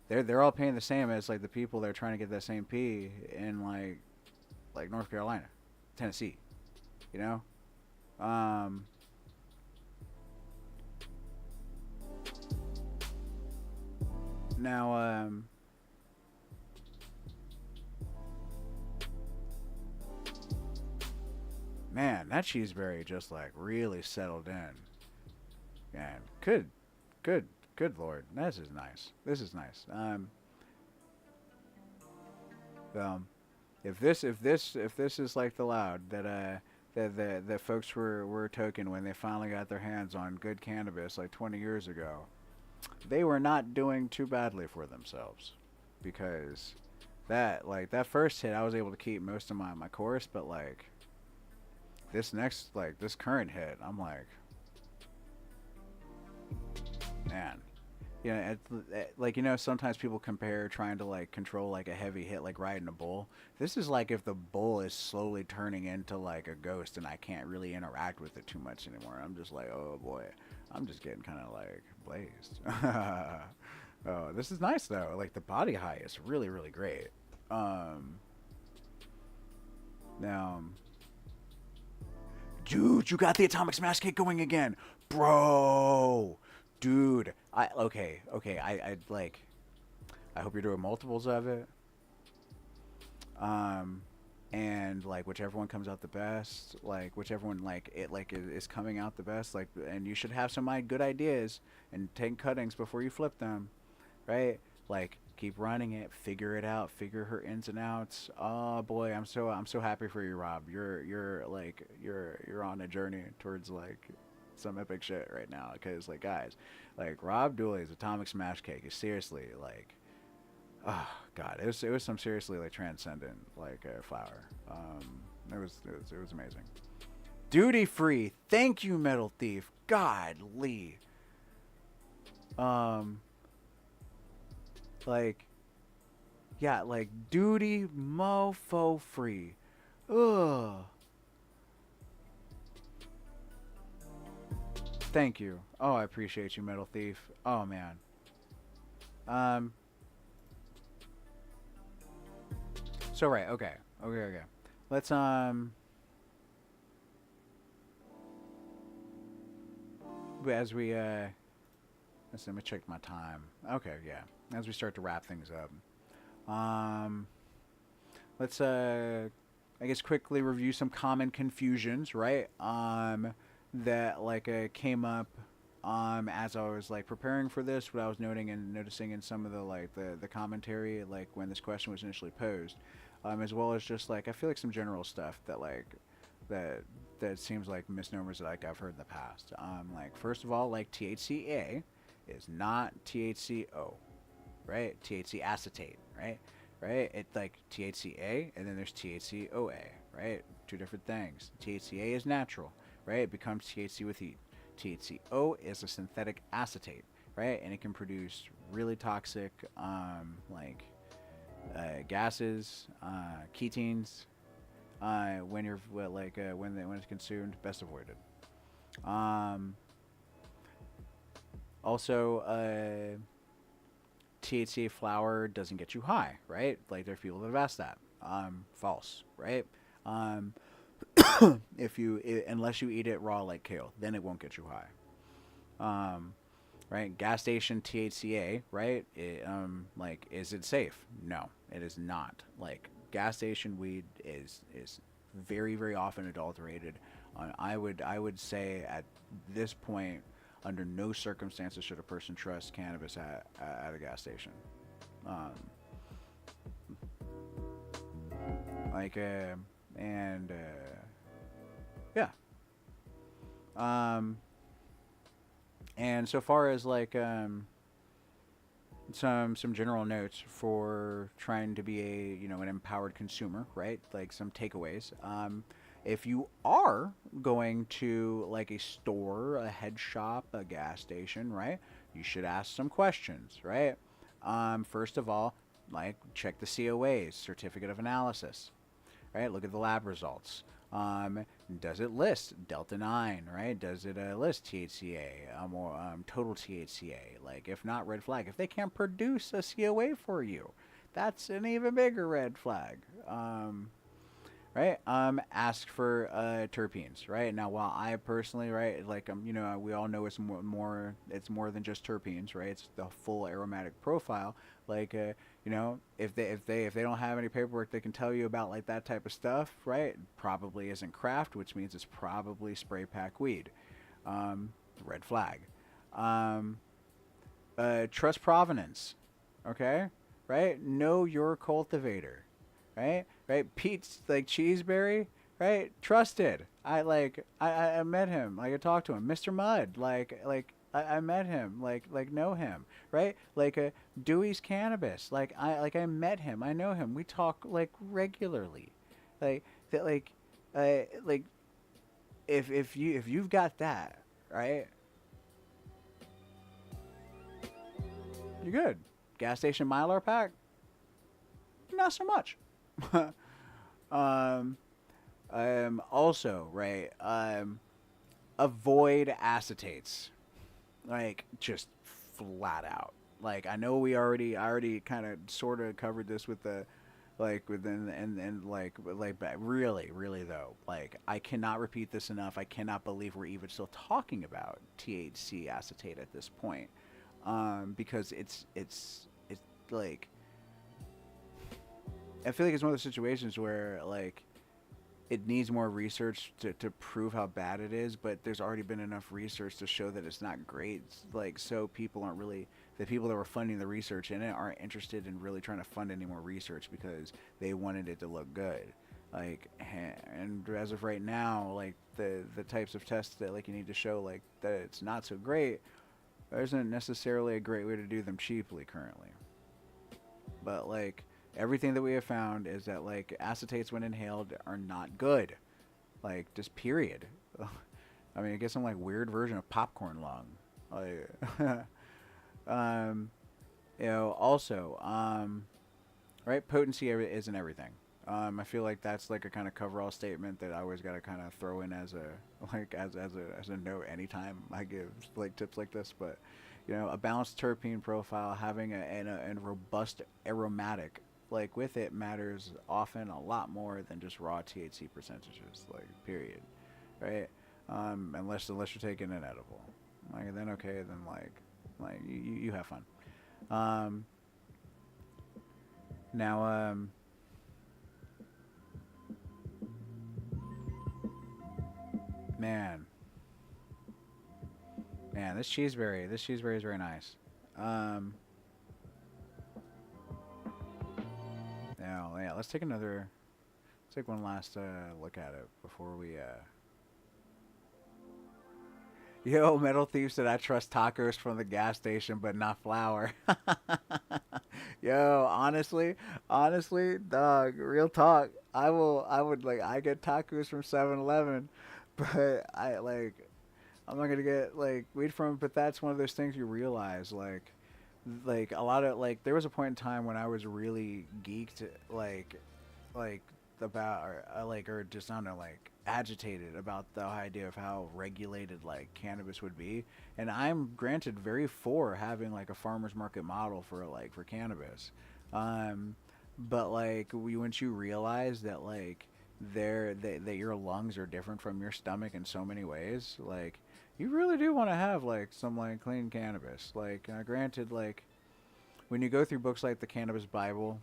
they're all paying the same as like the people that are trying to get that same P in like North Carolina, Tennessee, you know. Um, Now, man, that cheeseberry just like really settled in. Man, good, good lord, this is nice. This is nice. Um, if this is like the loud that folks were token when they finally got their hands on good cannabis like 20 years ago, they were not doing too badly for themselves, because that first hit I was able to keep most of my course, but like this current hit, I'm like, man. Yeah, like sometimes people compare trying to like control like a heavy hit like riding a bull. This is like if the bull is slowly turning into like a ghost and I can't really interact with it too much anymore. I'm just like, oh boy, I'm just getting kind of like blazed. Oh, this is nice though. Like the body high is really really great. Um, Now, dude, you got the atomic smash cake going again, bro. Dude, I like. I hope you're doing multiples of it. Um, and like whichever one comes out the best, like whichever one like it like is coming out the best, like, and you should have some good ideas and take cuttings before you flip them, right? Like keep running it, figure it out, figure her ins and outs. Oh boy, I'm so happy for you, Rob. You're on a journey towards like some epic shit right now, because like guys, like Rob Dooley's atomic smash cake is seriously like, oh god, it was some seriously like transcendent like flower. It was amazing. Duty free, thank you, Metal Thief. Godly. um like Yeah, like duty mofo free. Ugh. Thank you. Oh, I appreciate you, Metal Thief. Oh man. Um. So right. Okay. Okay. Let's as we let me check my time. Okay. Yeah. As we start to wrap things up. Um. Let's I guess quickly review some common confusions, right? That like came up as I was like preparing for this, what I was noticing in some of the commentary, like when this question was initially posed, as well as just like I feel like some general stuff that that seems like misnomers that like I've heard in the past. Like first of all, like THCa is not THCO, right? THC acetate, right? Right? It's like THCa, and then there's THCOA, right? Two different things. THCa is natural, right? It becomes THC with heat. THCO is a synthetic acetate, right? And it can produce really toxic, gases, ketones. When you're when it's consumed, best avoided. Um, Also, THCA flower doesn't get you high, right? Like there's people that have asked that. False, right? Um, unless you eat it raw like kale, then it won't get you high. Right? Gas station THCA, right? Is it safe? No, it is not. Like gas station weed is very very often adulterated. I would say at this point, under no circumstances should a person trust cannabis at a gas station. Um, like and Yeah. Um, and so far as like some general notes for trying to be a an empowered consumer, right? Like some takeaways. If you are going to like a store, a head shop, a gas station, right? You should ask some questions, right? First of all, like check the COAs, certificate of analysis, right? Look at the lab results. Um, does it list delta 9, right? Does it list THCa or total THCa? Like, if not, red flag. If they can't produce a COA for you, that's an even bigger red flag. Right? Ask for terpenes, right? Now, while I personally, right, like, we all know it's it's more than just terpenes, right? It's the full aromatic profile. Like, if they don't have any paperwork they can tell you about like that type of stuff, right? Probably isn't craft, which means it's probably spray pack weed. Um, red flag. Um, trust provenance, okay? Right? Know your cultivator, right? Right? Pete's like Cheeseberry, right? Trusted. I met him. Like I talked to him. Mr. Mudd. I met him. Like know him, right? Like Dewey's Cannabis. I met him. I know him. We talk like regularly. Like that like if you've got that, right? You're good. Gas station Mylar pack, not so much. um also, right, avoid acetates, like just flat out. Like I know I already kind of sort of covered this with the like within and but really though, like I cannot repeat this enough. I cannot believe we're even still talking about THC acetate at this point, because it's like I feel like it's one of those situations where like it needs more research to prove how bad it is, but there's already been enough research to show that it's not great. Like, so people aren't really, the people that were funding the research in it aren't interested in really trying to fund any more research because they wanted it to look good. Like, and as of right now, like the types of tests that like you need to show like that it's not so great, there isn't necessarily a great way to do them cheaply currently. But like everything that we have found is that like acetates when inhaled are not good. Like just period. I mean, I guess some like weird version of popcorn lung. Like, um, also, right, potency isn't everything. I feel like that's like a kind of coverall statement that I always got to kind of throw in as a like as a note anytime I give like tips like this. But a balanced terpene profile, having a robust aromatic like with it matters often a lot more than just raw THC percentages. Like period, right? Unless you're taking an edible, like then okay, then like you have fun. Um, now man, man, this cheeseberry is very nice. Um, Now, yeah, let's take one last look at it before we. Yo, Metal Thief said I trust tacos from the gas station, but not flour. Yo, honestly, dog, real talk. I would like, I get tacos from 7-Eleven, but I'm not gonna get like weed from. But that's one of those things you realize, like a lot of like there was a point in time when I was really geeked like about or just I don't know like agitated about the idea of how regulated like cannabis would be, and I'm granted very for having like a farmers market model for cannabis, um but like once you realize that like that your lungs are different from your stomach in so many ways, like you really do want to have like some like clean cannabis. Like granted, like when you go through books like the Cannabis Bible,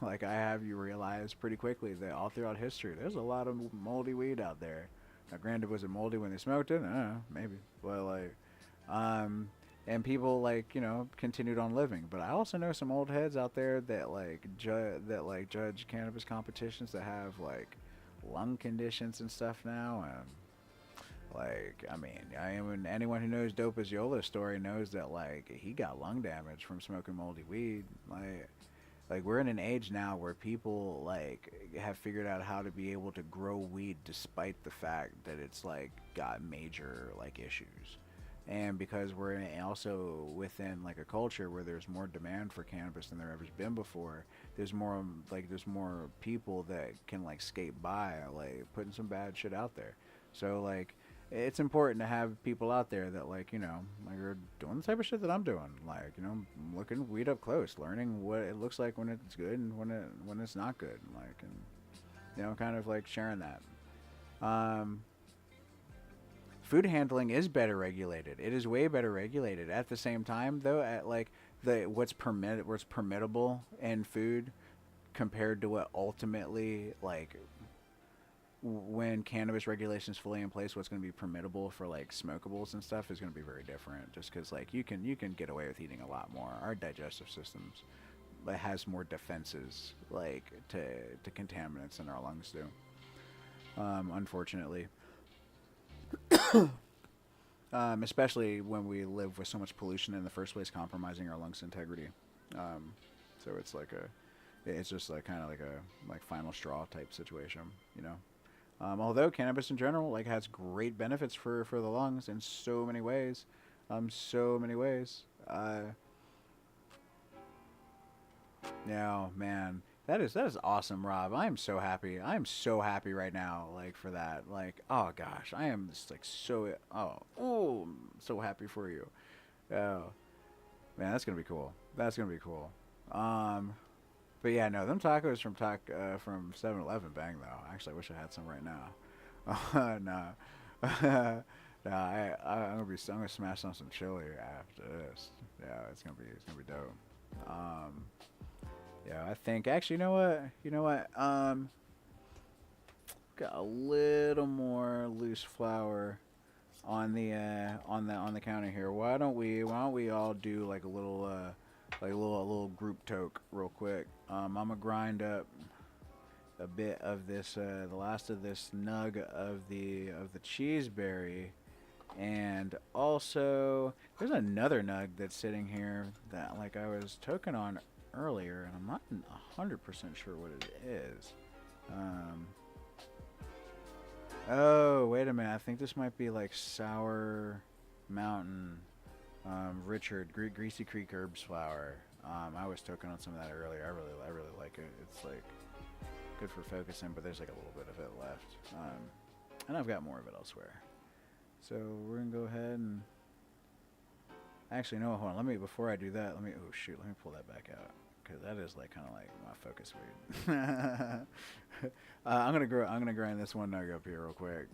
like I have, you realize pretty quickly that all throughout history, there's a lot of moldy weed out there. Now, granted, was it moldy when they smoked it? I don't know, maybe. But um, and people continued on living. But I also know some old heads out there that judge cannabis competitions that have like lung conditions and stuff now. And Like, I mean, anyone who knows Dope as Yola's story knows that, like, he got lung damage from smoking moldy weed. Like we're in an age now where people, like, have figured out how to be able to grow weed despite the fact that it's, like, got major, like, issues. And because we're also within, like, a culture where there's more demand for cannabis than there ever been before, there's more people that can, like, skate by, like, putting some bad shit out there. So, like, it's important to have people out there that, like, like, are doing the type of shit that I'm doing, like, looking weed up close, learning what it looks like when it's good and when it's not good, like, and kind of like sharing that. Food handling is better regulated. It is way better regulated. At the same time, though, at, like, what's permittable in food compared to what ultimately, like, when cannabis regulation is fully in place, what's going to be permittable for, like, smokables and stuff is going to be very different. Just because, like, you can get away with eating a lot more. Our digestive systems, like, has more defenses, like, to contaminants than our lungs do. Unfortunately, especially when we live with so much pollution in the first place, compromising our lungs' integrity. So it's just like kind of like a final straw type situation, although cannabis in general, like, has great benefits for the lungs in so many ways. Now, man, that is awesome, Rob. I am so happy. I am so happy right now, like, for that. Like, oh gosh, I am just, like, so happy for you. Oh, man, that's gonna be cool. That's gonna be cool. But yeah, no, them tacos from 7-Eleven bang though. Actually, I wish I had some right now. No, no, I'm gonna smash on some chili after this. Yeah, it's gonna be dope. Yeah, I think actually, you know what, got a little more loose flour on the counter here. Why don't we all do, like, a little group toke real quick. I'm gonna grind up a bit of this, the last of this nug of the cheeseberry, and also there's another nug that's sitting here that, like, I was toking on earlier, and I'm not 100% sure what it is. Oh, wait a minute. I think this might be, like, Sour Mountain, Richard Greasy Creek Herbs flour. I was toking on some of that earlier. I really like it. It's, like, good for focusing, but there's, like, a little bit of it left. And I've got more of it elsewhere. So we're gonna go ahead and actually, no, hold on. Before I do that, let me pull that back out, because that is, like, kind of like my focus weed. I'm gonna grind this one nug up here real quick.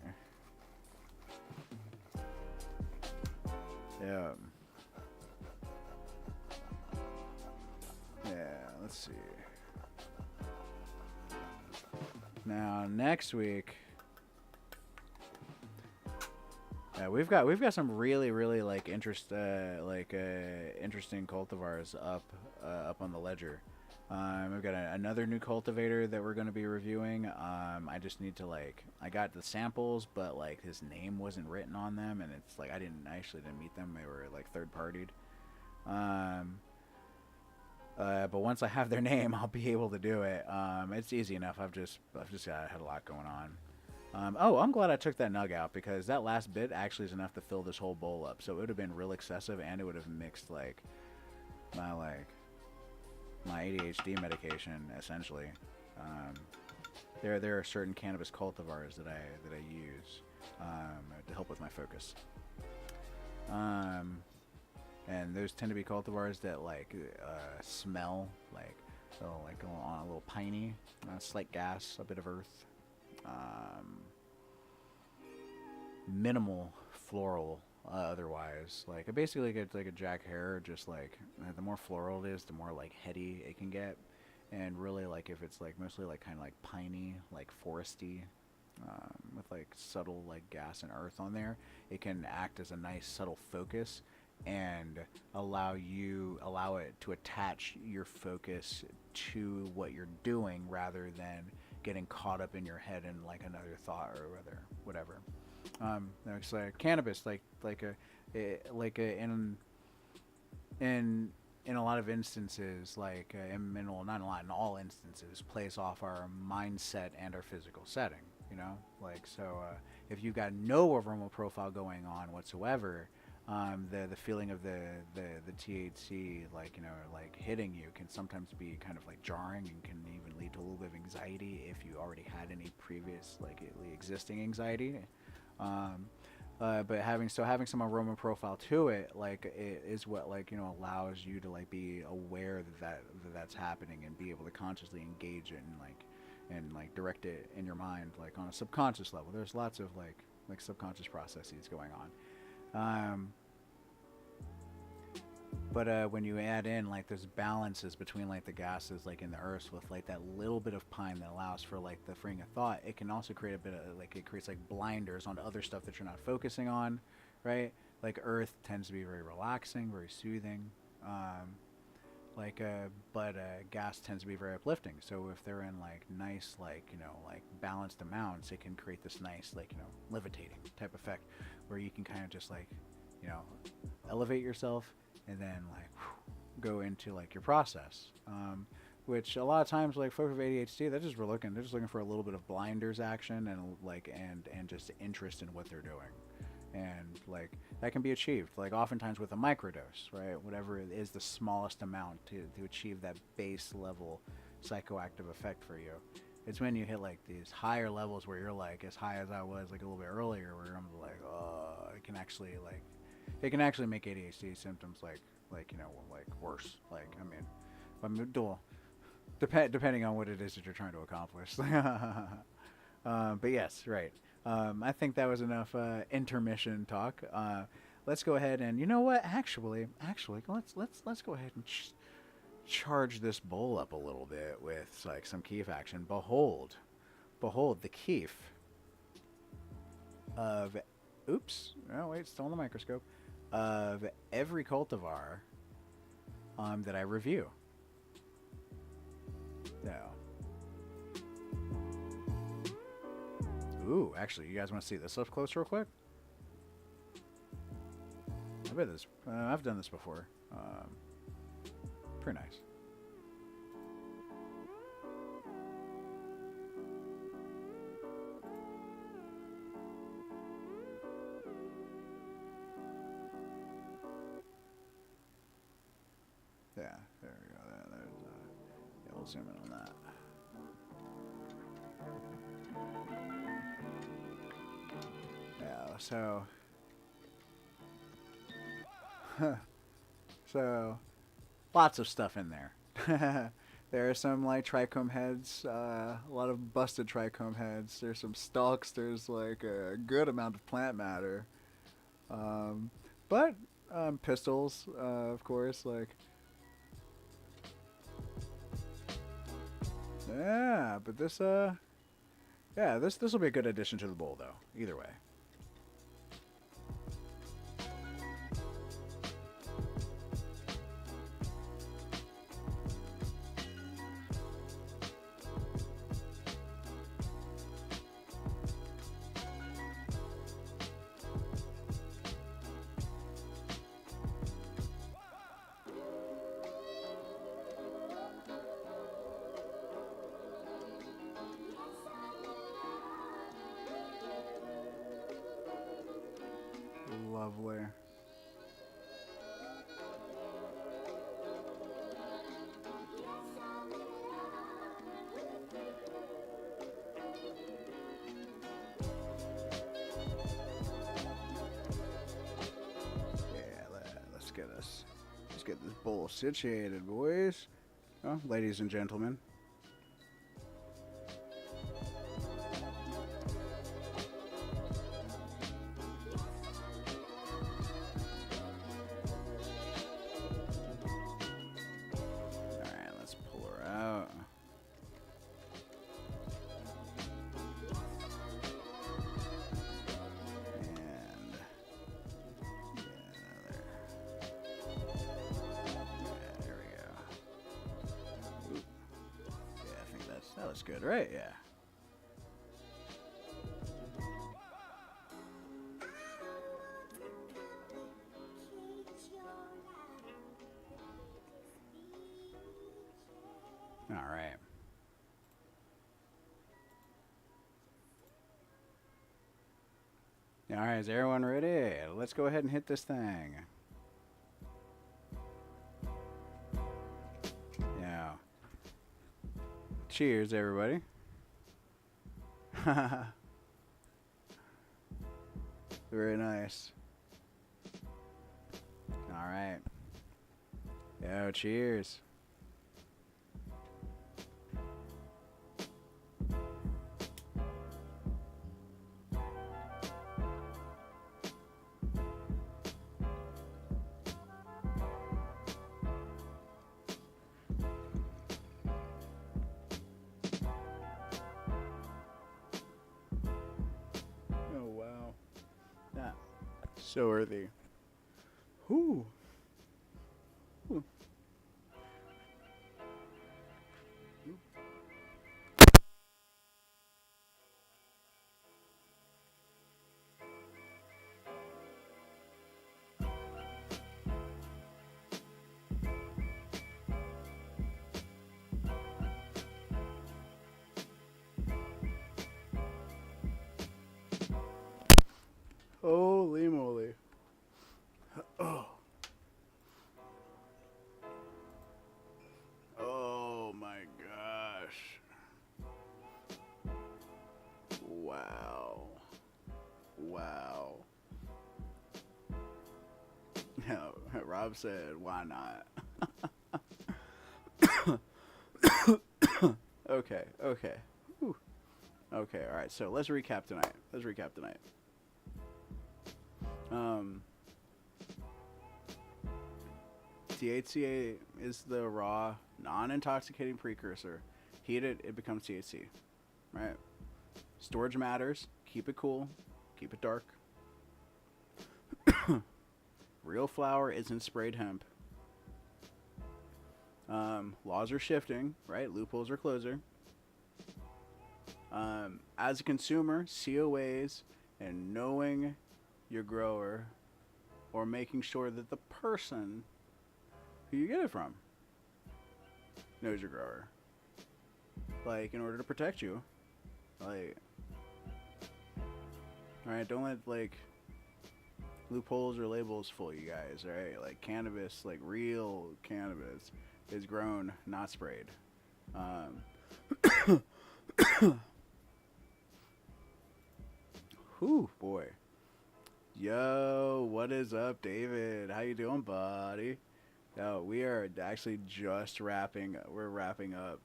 Yeah. Let's see. Now next week, we've got some really, like, interesting cultivars up on the ledger. We've got another new cultivator that we're going to be reviewing. I just need to, like, I got the samples, but, like, his name wasn't written on them, and it's like I actually didn't meet them. They were, like, third partied. But once I have their name, I'll be able to do it. It's easy enough. I've just had a lot going on. I'm glad I took that nug out, because that last bit actually is enough to fill this whole bowl up. So it would have been real excessive, and it would have mixed, like, my ADHD medication, essentially. There are certain cannabis cultivars that I use to help with my focus. And those tend to be cultivars that, like, smell like a little piney, slight gas, a bit of earth, minimal floral. Otherwise, like, it basically gets like a Jack Hare. Just, like, the more floral it is, the more, like, heady it can get. And really, like, if it's, like, mostly, like, kind of like piney, like foresty, with, like, subtle, like, gas and earth on there, it can act as a nice subtle focus and allow it to attach your focus to what you're doing, rather than getting caught up in your head in, like, another thought or whatever. It's like cannabis, in in a lot of instances, well, not a lot, in all instances, plays off our mindset and our physical setting. You know, if you've got no aroma profile going on whatsoever, the feeling of the THC, hitting you, can sometimes be kind of like jarring and can even lead to a little bit of anxiety if you already had any previous existing anxiety. Um, but having some aroma profile to it, it is what allows you to be aware that's happening and be able to consciously engage it and direct it in your mind on a subconscious level. There's lots of subconscious processes going on. But when you add in those balances between the gases in the earth with that little bit of pine that allows for the freeing of thought, it can also create a bit of it creates blinders onto other stuff that you're not focusing on, right? Earth tends to be very relaxing, very soothing, but gas tends to be very uplifting. So if they're in nice balanced amounts, it can create this nice levitating type effect where you can kind of just elevate yourself and then go into your process, which a lot of times folks with ADHD, they're just looking for a little bit of blinders action and just interest in what they're doing, and that can be achieved oftentimes with a microdose, right? Whatever it is, the smallest amount to achieve that base level psychoactive effect for you. It's when you hit these higher levels where you're as high as I was a little bit earlier, where I'm it can actually make ADHD symptoms worse. Depending on what it is that you're trying to accomplish. But yes, right. I think that was enough intermission talk. Let's go ahead and you know what? Actually, let's go ahead and charge this bowl up a little bit with some keef action. Behold the keef of. Oops. Oh wait, still on the microscope. Of every cultivar that I review. Now. Ooh, actually, you guys want to see this up close real quick? I bet this. I've done this before. Pretty nice. Yeah, there we go. There's, yeah, we'll zoom in on that. Yeah, so lots of stuff in there. There are some trichome heads, a lot of busted trichome heads. There's some stalks. There's a good amount of plant matter, but pistils, of course, yeah, but this this will be a good addition to the bowl though. Either way. Lovely. Let's get this bowl situated, boys. Oh, ladies and gentlemen. That was good, right? Yeah. All right. All right, is everyone ready? Let's go ahead and hit this thing. Yeah. Cheers, everybody. Very nice. All right. Yo, cheers. Oh, wow. Yeah. So worthy. Whew. Whew. Holy moly. Oh. Oh my gosh. Wow. Wow. No, Rob said, why not? Okay, okay. Whew. Okay, alright, so let's recap tonight. Um, THCa is the raw, non-intoxicating precursor. Heat it, it becomes THC. Right? Storage matters. Keep it cool. Keep it dark. Real flower isn't sprayed hemp. Laws are shifting, right? Loopholes are closer. As a consumer, COAs and knowing your grower or making sure that the person who you get it from knows your grower. Like, in order to protect you. Like, alright, don't let, like, loopholes or labels fool you guys, alright? Like, cannabis, like, real cannabis is grown, not sprayed. Whew, boy. Yo, what is up, David? How you doing, buddy? Yo, we are actually just wrapping. We're wrapping up.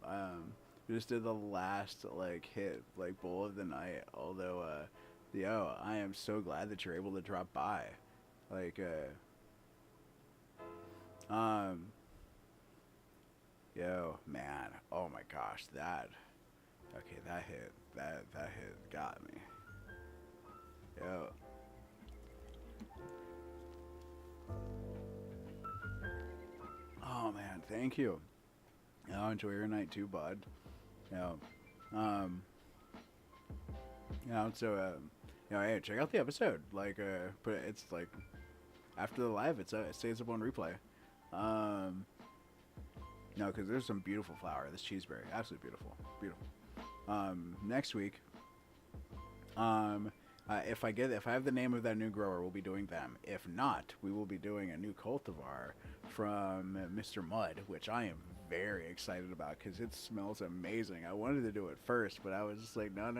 We just did the last like hit, like bowl of the night. Although, yo, I am so glad that you're able to drop by. Like, yo, man. Oh my gosh, that. Okay, that hit. That hit got me. Yo. Oh man, thank you. Yo, enjoy your night too, bud. Yo, um, hey, check out the episode. Like, but it's like after the live, it stays up on replay. No, because there's some beautiful flower. This cheeseberry, absolutely beautiful, beautiful. Next week, if I have the name of that new grower, we'll be doing them. If not, we will be doing a new cultivar from Mr. Mud, which I am very excited about because it smells amazing. I wanted to do it first, but I was just like, no.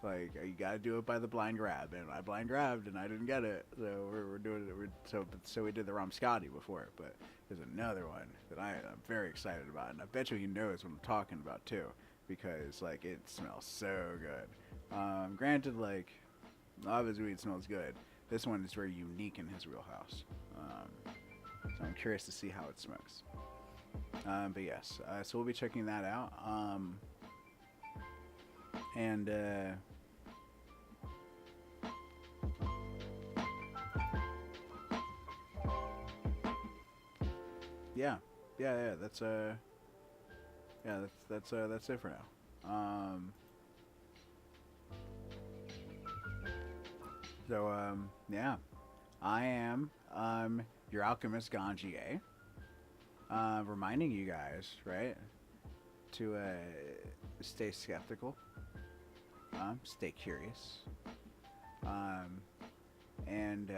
Like you gotta do it by the blind grab, and I blind grabbed and I didn't get it, so we're doing it. So we did the Ramskadi before, but there's another one that I'm very excited about, and I bet you he knows what I'm talking about too, because like it smells so good. Granted, like a lot of his weed smells good. This one is very unique in his wheelhouse. So I'm curious to see how it smokes. But yes, so we'll be checking that out. And yeah, that's that's it for now. Yeah, I am your alchemist Ganjier. reminding you guys, right, to stay skeptical, stay curious, and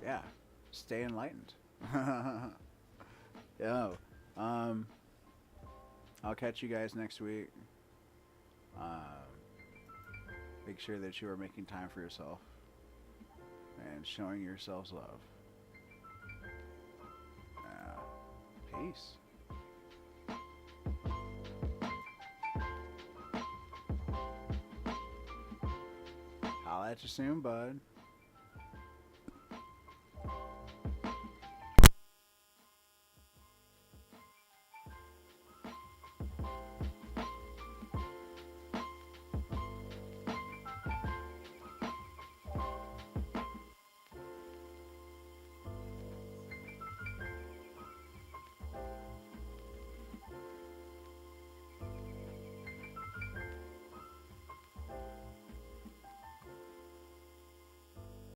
yeah, stay enlightened. Yo, I'll catch you guys next week. Make sure that you are making time for yourself and showing yourselves love. Peace. Holla at you soon, bud.